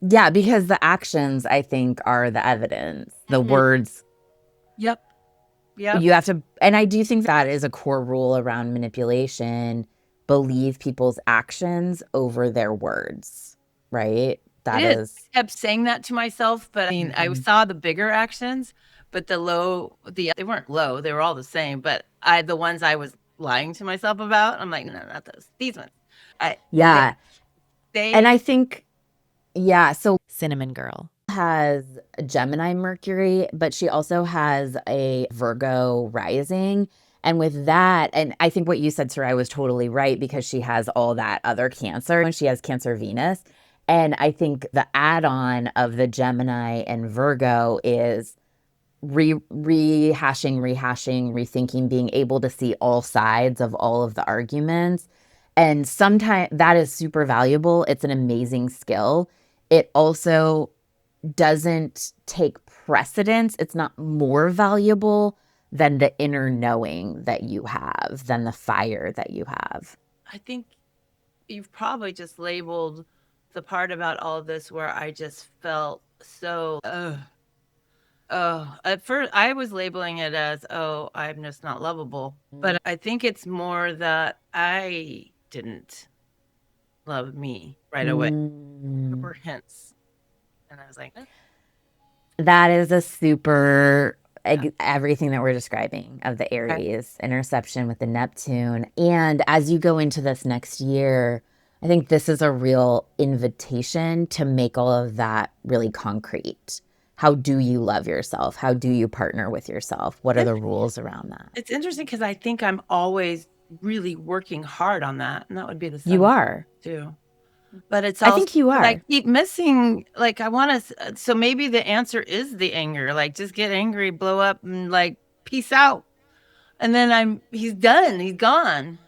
Yeah, because the actions, I think, are the evidence. The words. Yep. You have to, and I do think that is a core rule around manipulation. Believe people's actions over their words, right? That is. I kept saying that to myself, but I mean, I saw the bigger actions, but they weren't low. They were all the same. But the ones I was lying to myself about, I'm like, no, not those. These ones. And I think, so Cinnamon Girl has a Gemini Mercury, but she also has a Virgo rising. And with that, and I think what you said, Sarai, was totally right, because she has all that other Cancer and she has Cancer Venus. And I think the add-on of the Gemini and Virgo is rehashing, rethinking, being able to see all sides of all of the arguments. And sometimes that is super valuable. It's an amazing skill. It also doesn't take precedence. It's not more valuable than the inner knowing that you have, than the fire that you have. I think you've probably just labeled the part about all of this where I just felt so, at first I was labeling it as, I'm just not lovable. But I think it's more that I didn't love me right away. There were hints. And I was like, that is a super, everything that we're describing of the Aries interception with the Neptune. And as you go into this next year, I think this is a real invitation to make all of that really concrete. How do you love yourself? How do you partner with yourself? What are the rules around that? It's interesting because I think I'm always really working hard on that. And that would be the You sun are. too. But it's I also, think you but I are. keep missing, like, I want to, so maybe the answer is the anger. Like, just get angry, blow up, and like, peace out. And then he's done, he's gone.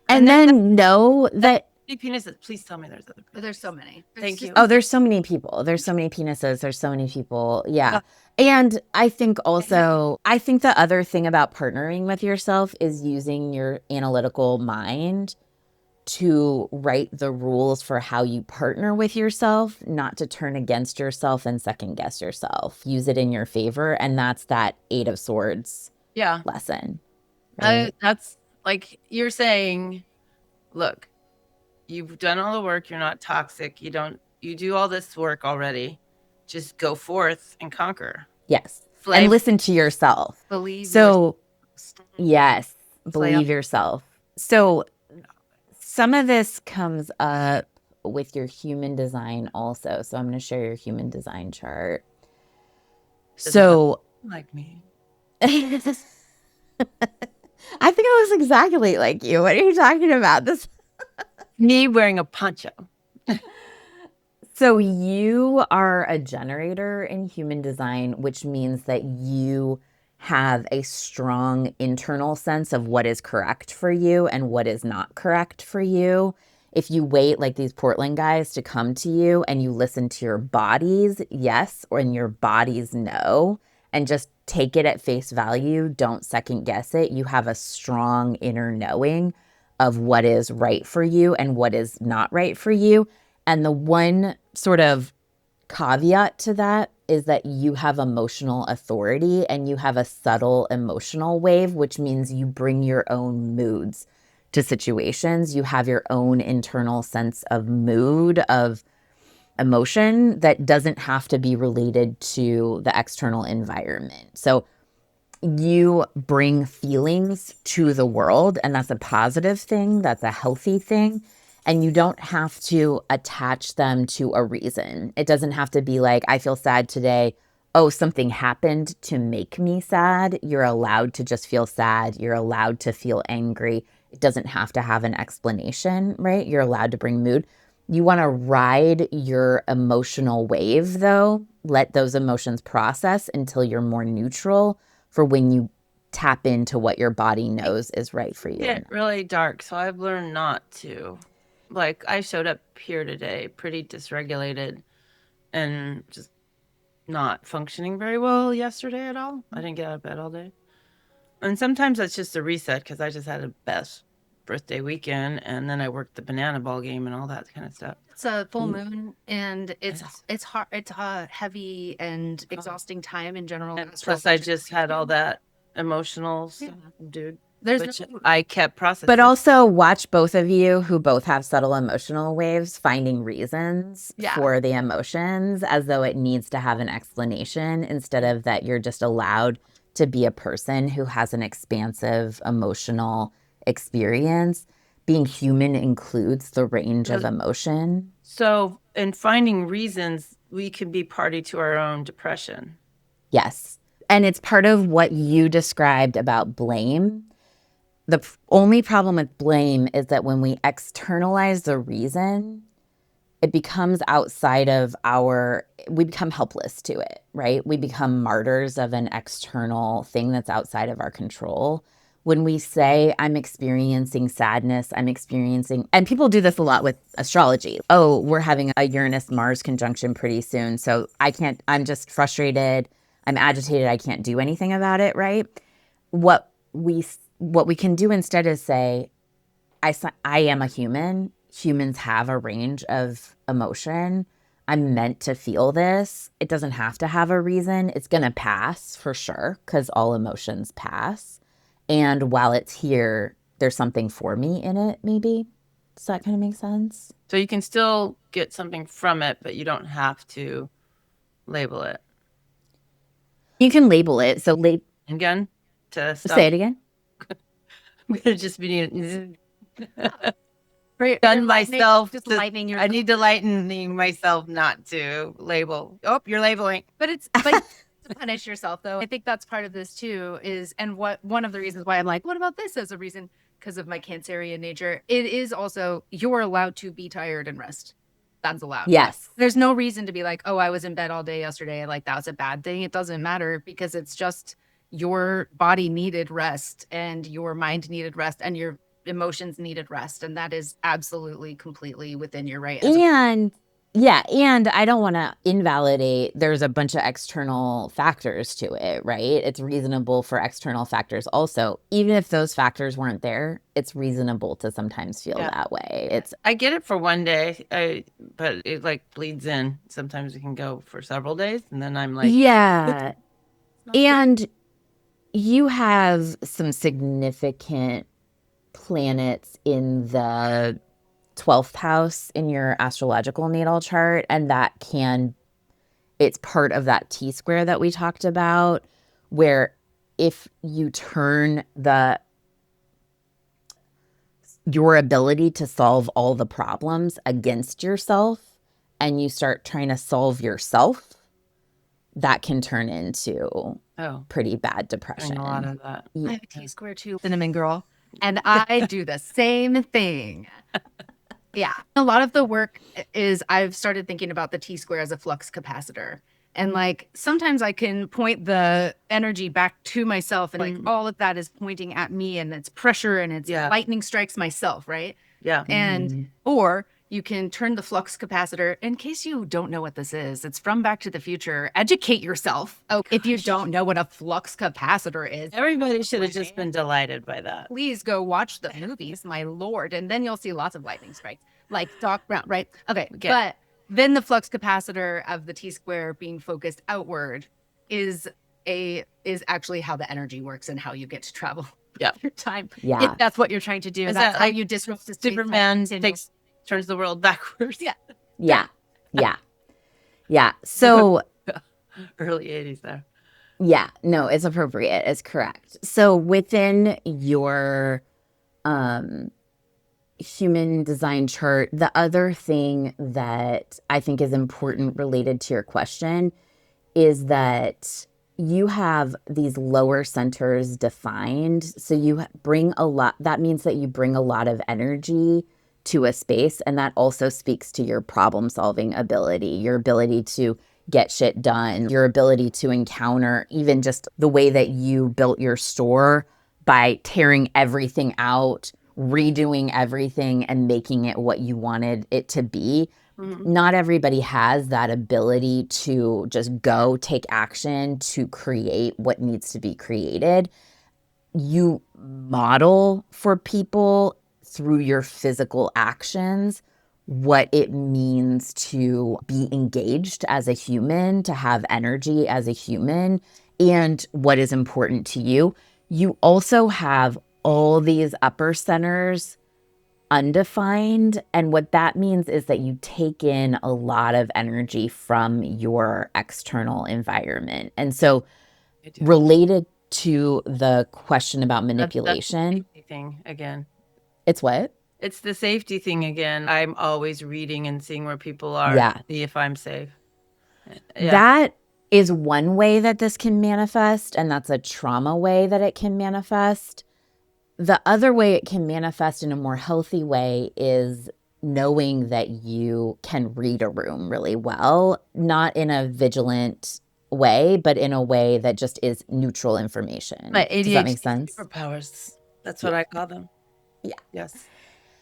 And then know that penises. Please tell me there's other. There's so many. Thank you. oh, there's so many people. There's so many penises. There's so many people. Yeah. And I think also, I think the other thing about partnering with yourself is using your analytical mind to write the rules for how you partner with yourself, not to turn against yourself and second guess yourself. Use it in your favor. And that's that Eight of Swords lesson. Right? That's like you're saying, look, you've done all the work. You're not toxic. You do all this work already. Just go forth and conquer. Yes. And listen to yourself. Believe yes, believe yourself. So some of this comes up with your human design also. So I'm going to share your human design chart. So like me. I think I was exactly like you. What are you talking about? This me wearing a poncho. So you are a generator in human design, which means that you have a strong internal sense of what is correct for you and what is not correct for you. If you wait like these Portland guys to come to you and you listen to your bodies, yes, or in your bodies, no, and just take it at face value, don't second guess it. You have a strong inner knowing of what is right for you and what is not right for you. And the one sort of caveat to that is that you have emotional authority and you have a subtle emotional wave, which means you bring your own moods to situations. You have your own internal sense of mood, of emotion that doesn't have to be related to the external environment. So you bring feelings to the world, and that's a positive thing. That's a healthy thing. And you don't have to attach them to a reason. It doesn't have to be like, I feel sad today. Oh, something happened to make me sad. You're allowed to just feel sad. You're allowed to feel angry. It doesn't have to have an explanation, right? You're allowed to bring mood. You want to ride your emotional wave, though. Let those emotions process until you're more neutral for when you tap into what your body knows is right for you. Yeah, really dark. So I've learned not to. Like, I showed up here today pretty dysregulated and just not functioning very well yesterday at all. I didn't get out of bed all day. And sometimes that's just a reset because I just had a best birthday weekend and then I worked the banana ball game and all that kind of stuff. It's a full moon and it's hard. It's a heavy and exhausting time in general. And plus, I just had all that emotional stuff, dude. Which I kept processing. But also watch both of you who both have subtle emotional waves finding reasons for the emotions as though it needs to have an explanation instead of that you're just allowed to be a person who has an expansive emotional experience. Being human includes the range of emotion. So in finding reasons, we can be party to our own depression. Yes. And it's part of what you described about blame. The only problem with blame is that when we externalize the reason, it becomes outside of we become helpless to it, right? We become martyrs of an external thing that's outside of our control. When we say, I'm experiencing sadness, and people do this a lot with astrology. Oh, we're having a Uranus-Mars conjunction pretty soon, so I'm just frustrated, I'm agitated, I can't do anything about it, right? What we can do instead is say, I am a human. Humans have a range of emotion. I'm meant to feel this. It doesn't have to have a reason. It's going to pass for sure because all emotions pass. And while it's here, there's something for me in it, maybe. Does that kind of make sense? So you can still get something from it, but you don't have to label it. You can label it. So again, to stop. Say it again. I'm going to just be done myself. Just to- lightening your. I need to lightening myself not to label. Oh, you're labeling. But it's like to punish yourself, though. I think that's part of this too. One of the reasons why I'm like, what about this as a reason? Because of my Cancerian nature, it is also you're allowed to be tired and rest. That's allowed. Yes. There's no reason to be like, oh, I was in bed all day yesterday. Like that was a bad thing. It doesn't matter because it's just your body needed rest and your mind needed rest and your emotions needed rest. And that is absolutely completely within your right. And and I don't want to invalidate, there's a bunch of external factors to it, right? It's reasonable for external factors also. Even if those factors weren't there, it's reasonable to sometimes feel that way. I get it for one day, but it like bleeds in. Sometimes it can go for several days, and then I'm like, yeah. And you have some significant planets in the 12th house in your astrological natal chart, and it's part of that T-square that we talked about, where if you turn your ability to solve all the problems against yourself and you start trying to solve yourself, that can turn into pretty bad depression. A lot of that. I have a T-square too, cinnamon girl, and I do the same thing. Yeah. A lot of the work is I've started thinking about the T-square as a flux capacitor. And like sometimes I can point the energy back to myself and like all of that is pointing at me and it's pressure and it's lightning strikes myself, right? Yeah. And or you can turn the flux capacitor. In case you don't know what this is, it's from Back to the Future. Educate yourself. If you don't know what a flux capacitor is. Everybody should have just been delighted by that. Please go watch the movies, my lord, and then you'll see lots of lightning strikes. Like Doc Brown, right? Okay. But then the flux capacitor of the T-square being focused outward is actually how the energy works and how you get to travel. Your time. Yeah. If that's what you're trying to do. Is That's that how you disrupt the Superman turns the world backwards. Yeah. So early 80s there. Yeah, no, it's appropriate. It's correct. So within your human design chart, the other thing that I think is important related to your question is that you have these lower centers defined. So you bring a lot, that means that you bring a lot of energy to a space. And that also speaks to your problem solving ability, your ability to get shit done, your ability to encounter even just the way that you built your store by tearing everything out, redoing everything and making it what you wanted it to be. Not everybody has that ability to just go take action to create what needs to be created. You model for people through your physical actions what it means to be engaged as a human, to have energy as a human, and what is important to you. You also have all these upper centers undefined. And what that means is that you take in a lot of energy from your external environment. And so related to the question about manipulation. That's the thing again. It's what? It's the safety thing again. I'm always reading and seeing where people are, see if I'm safe. That is one way that this can manifest, and that's a trauma way that it can manifest. The other way it can manifest in a more healthy way is knowing that you can read a room really well, not in a vigilant way, but in a way that just is neutral information. My ADHD Does that make sense? Superpowers. That's what I call them. Yeah. Yes.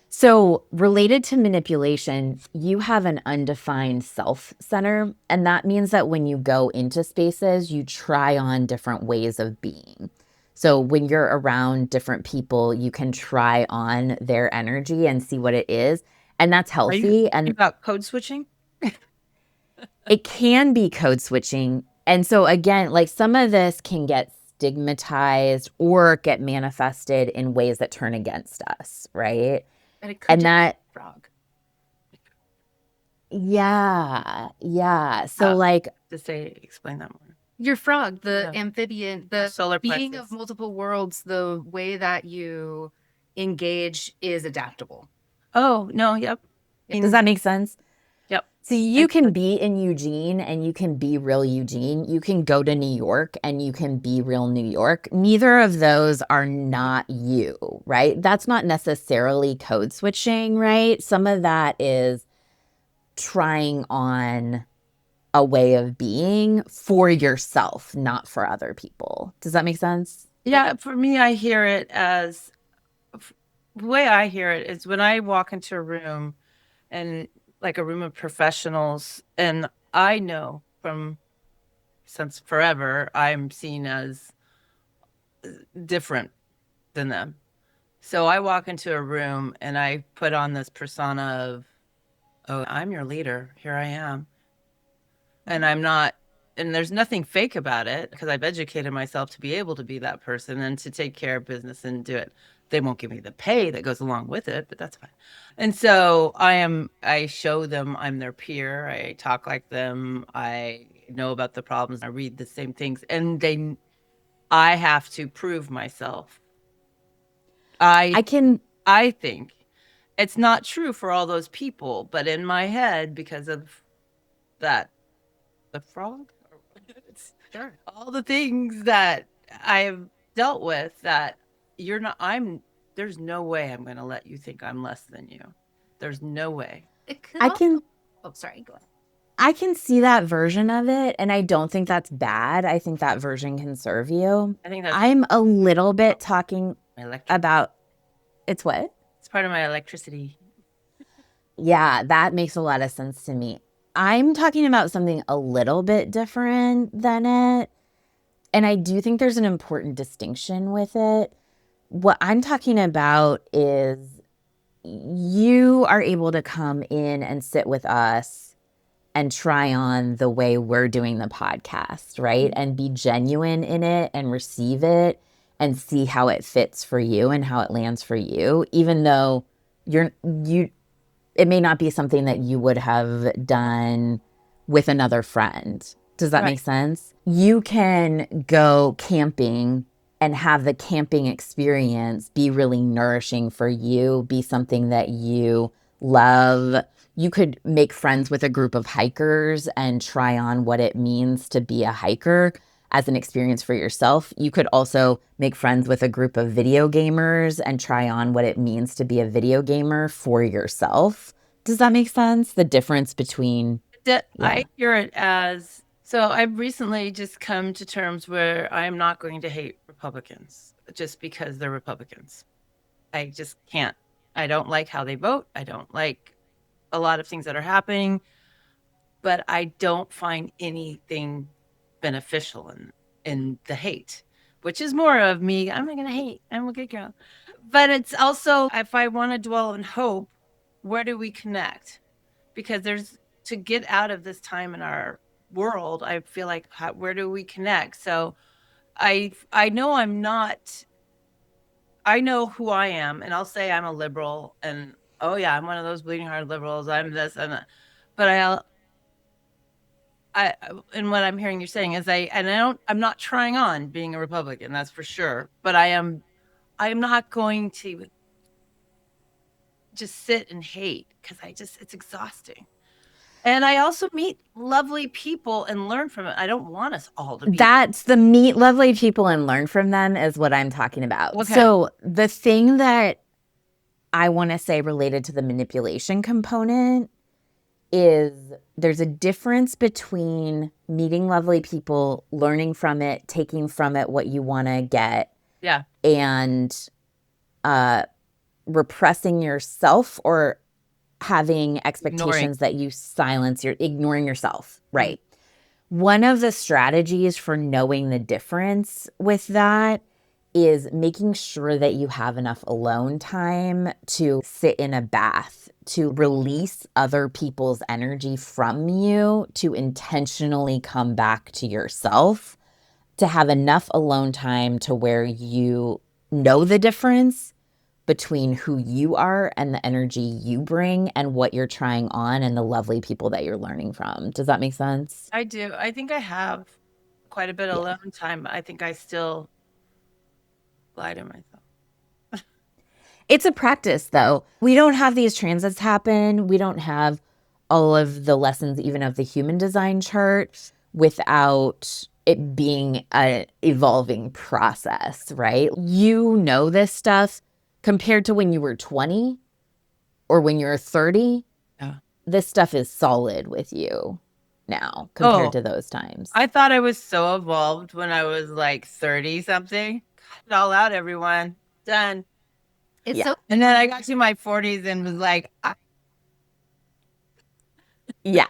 So related to manipulation, you have an undefined self center. And that means that when you go into spaces, you try on different ways of being. So when you're around different people, you can try on their energy and see what it is. And that's healthy. And about code switching? It can be code switching. And so again, like some of this can get stigmatized or get manifested in ways that turn against us, right? And that frog. Yeah. So explain that more. Your frog, the amphibian, the solar being plexus. of multiple worlds, the way that you engage is adaptable. Oh, no, yep. Does that make sense? Yep. So you can be in Eugene and you can be real Eugene. You can go to New York and you can be real New York. Neither of those are not you, right? That's not necessarily code switching, right? Some of that is trying on a way of being for yourself, not for other people. Does that make sense? Yeah, for me, I hear it as the way I hear it is when I walk into a room and like a room of professionals, and I know from since forever, I'm seen as different than them. So I walk into a room and I put on this persona of, oh, I'm your leader. Here I am. And I'm not, and there's nothing fake about it because I've educated myself to be able to be that person and to take care of business and do it. They won't give me the pay that goes along with it, but that's fine. And so I show them I'm their peer. I talk like them. I know about the problems. I read the same things. I have to prove myself. I can I think it's not true for all those people, but in my head, because of that, the frog, it's Sure. all the things that I've dealt with that there's no way I'm going to let you think I'm less than you. There's no way. It could I also, can oh, sorry, go ahead. I can see that version of it, and I don't think that's bad. I think that version can serve you. I think that's I'm a little bit talking my about it's what? it's part of my electricity. Yeah, that makes a lot of sense to me. I'm talking about something a little bit different than it. And I do think there's an important distinction with it. What I'm talking about is you are able to come in and sit with us and try on the way we're doing the podcast, right? And be genuine in it and receive it and see how it fits for you and how it lands for you, even though it may not be something that you would have done with another friend. Does that make sense? You can go camping and have the camping experience be really nourishing for you, be something that you love. You could make friends with a group of hikers and try on what it means to be a hiker as an experience for yourself. You could also make friends with a group of video gamers and try on what it means to be a video gamer for yourself. Does that make sense? The difference between I hear it as so I've recently just come to terms where I'm not going to hate Republicans just because they're Republicans. I just can't. I don't like how they vote. I don't like a lot of things that are happening, but I don't find anything beneficial in the hate, which is more of me. I'm not going to hate. I'm a good girl. But it's also, if I want to dwell in hope, where do we connect? Because there's to get out of this time in our world, I feel like where do we connect? So I know I'm not. I know who I am, and I'll say I'm a liberal, and oh yeah, I'm one of those bleeding heart liberals. I'm this and that. But and what I'm hearing you saying is I'm not trying on being a Republican, that's for sure. But I'm not going to just sit and hate because it's exhausting. And I also meet lovely people and learn from it. I don't want us all to be. That's the meet lovely people and learn from them is what I'm talking about. Okay. So the thing that I want to say related to the manipulation component is there's a difference between meeting lovely people, learning from it, taking from it what you want to get, Yeah. and repressing yourself or having expectations that you silence, you're ignoring yourself, right? One of the strategies for knowing the difference with that is making sure that you have enough alone time to sit in a bath, to release other people's energy from you, to intentionally come back to yourself, to have enough alone time to where you know the difference between who you are and the energy you bring and what you're trying on and the lovely people that you're learning from. Does that make sense? I do. I think I have quite a bit of alone time. I think I still lie to myself. It's a practice, though. We don't have these transits happen. We don't have all of the lessons, even of the human design chart, without it being an evolving process, right? You know this stuff compared to when you were 20 or when you were 30. Yeah. This stuff is solid with you now compared to those times. I thought I was so evolved when I was like 30 something. Cut it all out, everyone. Done. It's Yeah. so And then I got to my 40s and was like, Yeah.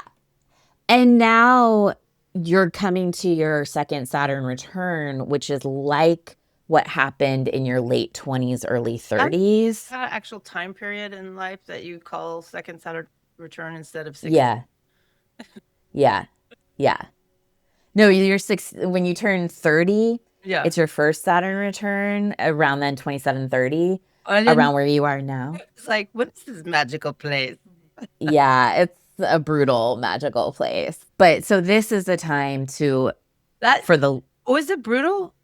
And now you're coming to your second Saturn return, which is like what happened in your late 20s, early 30s. is that an actual time period in life that you call second Saturn return instead of 60? Yeah. Yeah. Yeah. No, you're when you turn 30, Yeah. it's your first Saturn return around then 27, 30, And then around where you are now. it's like, what is this magical place? Yeah, it's a brutal, magical place. But so this is a time to, That for the, was it brutal?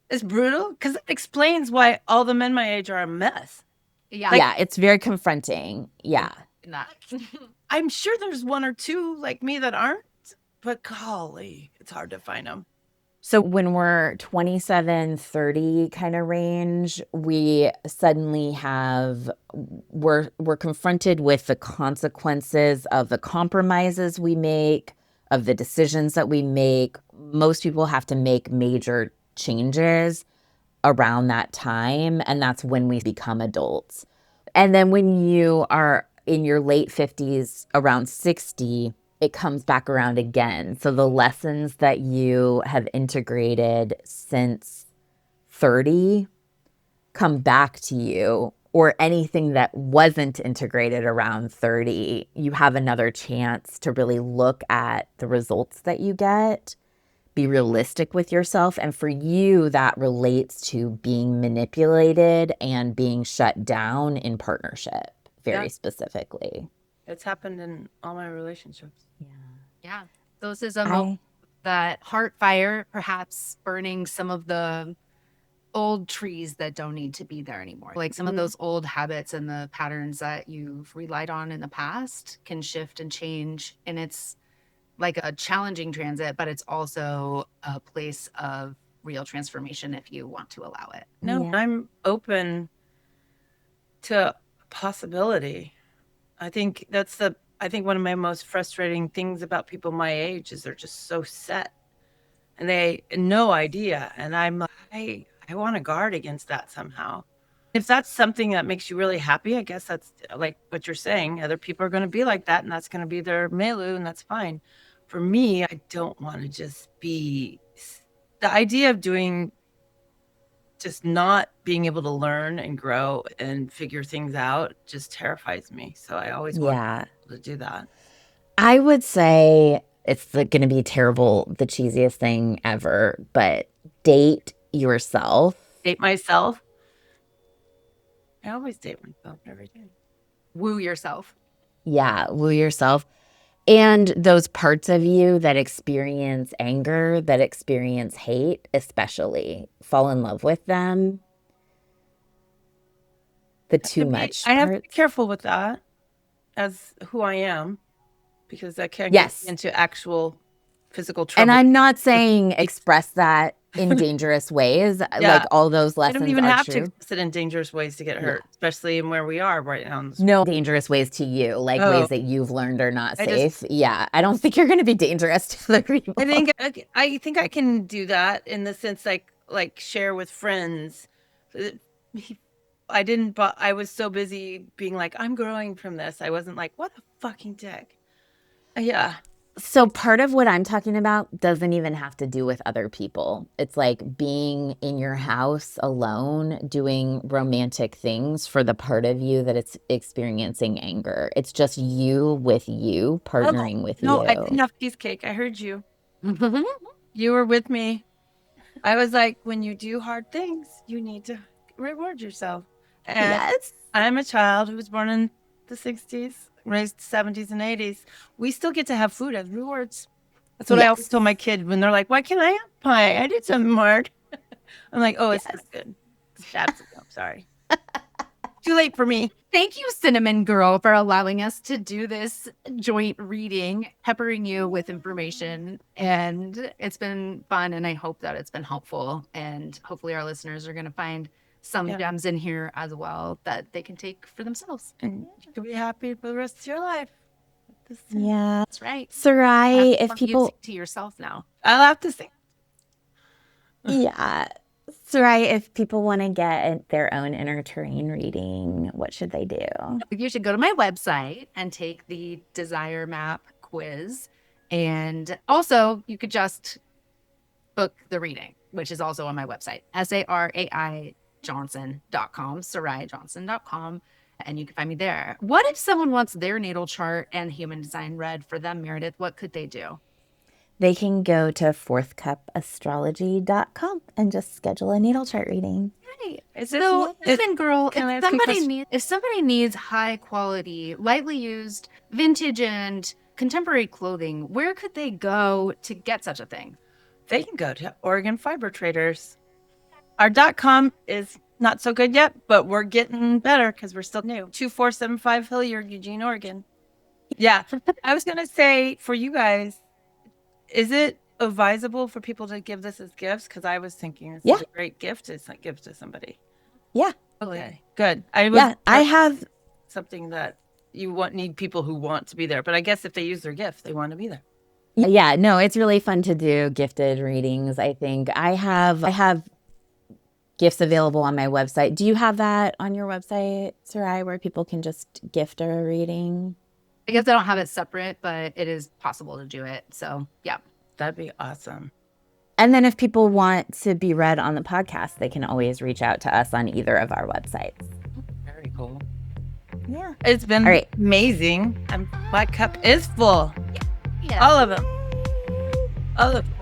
It's brutal because it explains why all the men my age are a mess. yeah. yeah, it's very confronting. Yeah. Not. I'm sure there's one or two like me that aren't, but golly, it's hard to find them. So when we're 27, 30 kind of range, we suddenly we're confronted with the consequences of the compromises we make, of the decisions that we make. Most people have to make major changes around that time, and that's when we become adults. And then when you are in your late 50s, around 60, it comes back around again. So the lessons that you have integrated since 30 come back to you, or anything that wasn't integrated around 30, you have another chance to really look at the results that you get, be realistic with yourself. And for you, that relates to being manipulated and being shut down in partnership, very specifically. It's happened in all my relationships. Yeah. Those is a moment that heart fire, perhaps burning some of the old trees that don't need to be there anymore. Like some of those old habits and the patterns that you've relied on in the past can shift and change. And it's like a challenging transit, but it's also a place of real transformation if you want to allow it. No, I'm open to possibility. I think one of my most frustrating things about people my age is they're just so set and they no idea. And I'm like, I want to guard against that somehow. If that's something that makes you really happy, I guess that's like what you're saying. Other people are going to be like that, and that's going to be their melu, and that's fine. For me, I don't want to just be the idea of just not being able to learn and grow and figure things out just terrifies me. So I always want to do that. I would say it's going to be terrible, the cheesiest thing ever, but date yourself. Date myself. I always date myself every day. Woo yourself. Yeah, woo yourself. And those parts of you that experience anger, that experience hate, especially, fall in love with them. The too much I have to parts. be careful with that as who I am, because I can't get into actual physical trouble. And I'm not saying express that in dangerous ways. Like all those lessons I don't even have true. to express it in dangerous ways to get hurt, especially in where we are right now. No dangerous ways to you, like ways that you've learned are not safe. I don't think you're going to be dangerous to other people. I think I can do that in the sense like share with friends. I was so busy being like, I'm growing from this. I wasn't like, what a fucking dick. Yeah. So part of what I'm talking about doesn't even have to do with other people. It's like being in your house alone, doing romantic things for the part of you that it's experiencing anger. It's just you with you, partnering with you. No, I didn't have cheesecake. I heard you. You were with me. I was like, when you do hard things, you need to reward yourself. And I'm a child who was born in the 60s. Raised 70s and 80s, we still get to have food as rewards. That's what I always told my kid when they're like, why can't I have pie? I did something hard. I'm like, oh, it's good. It's bad. I'm sorry. Too late for me. Thank you, Cinnamon Girl, for allowing us to do this joint reading, peppering you with information. And it's been fun, and I hope that it's been helpful. And hopefully our listeners are going to find some gems in here as well that they can take for themselves. And you'll be happy for the rest of your life. Yeah. That's right. Sarai, Have if fun people... music to yourself now. I'll have to sing. Yeah. Sarai, if people want to get their own inner terrain reading, what should they do? You should go to my website and take the Desire Map quiz. And also, you could just book the reading, which is also on my website, Sarai Johnson.com, SaraiJohnson.com. And you can find me there. What if someone wants their natal chart and human design read for them, Meredith? What could they do? They can go to fourthcupastrology.com and just schedule a natal chart reading. Right. So, listen, girl, if somebody needs high quality, lightly used, vintage and contemporary clothing, where could they go to get such a thing? They can go to Oregon Fiber Traders. Our .com is not so good yet, but we're getting better because we're still new. 2475 Hilliard, Eugene, Oregon. Yeah. I was going to say for you guys, is it advisable for people to give this as gifts? Because I was thinking it's a great gift to give to somebody. Yeah. Okay. Good. I have something that you need people who want to be there. But I guess if they use their gift, they want to be there. Yeah. No, it's really fun to do gifted readings. I think I have gifts available on my website. Do you have that on your website, Sarai, where people can just gift a reading? I guess I don't have it separate, but it is possible to do it. So, yeah. That'd be awesome. And then if people want to be read on the podcast, they can always reach out to us on either of our websites. Very cool. Yeah. It's been amazing. And my cup is full. Yeah. All of them. All of them.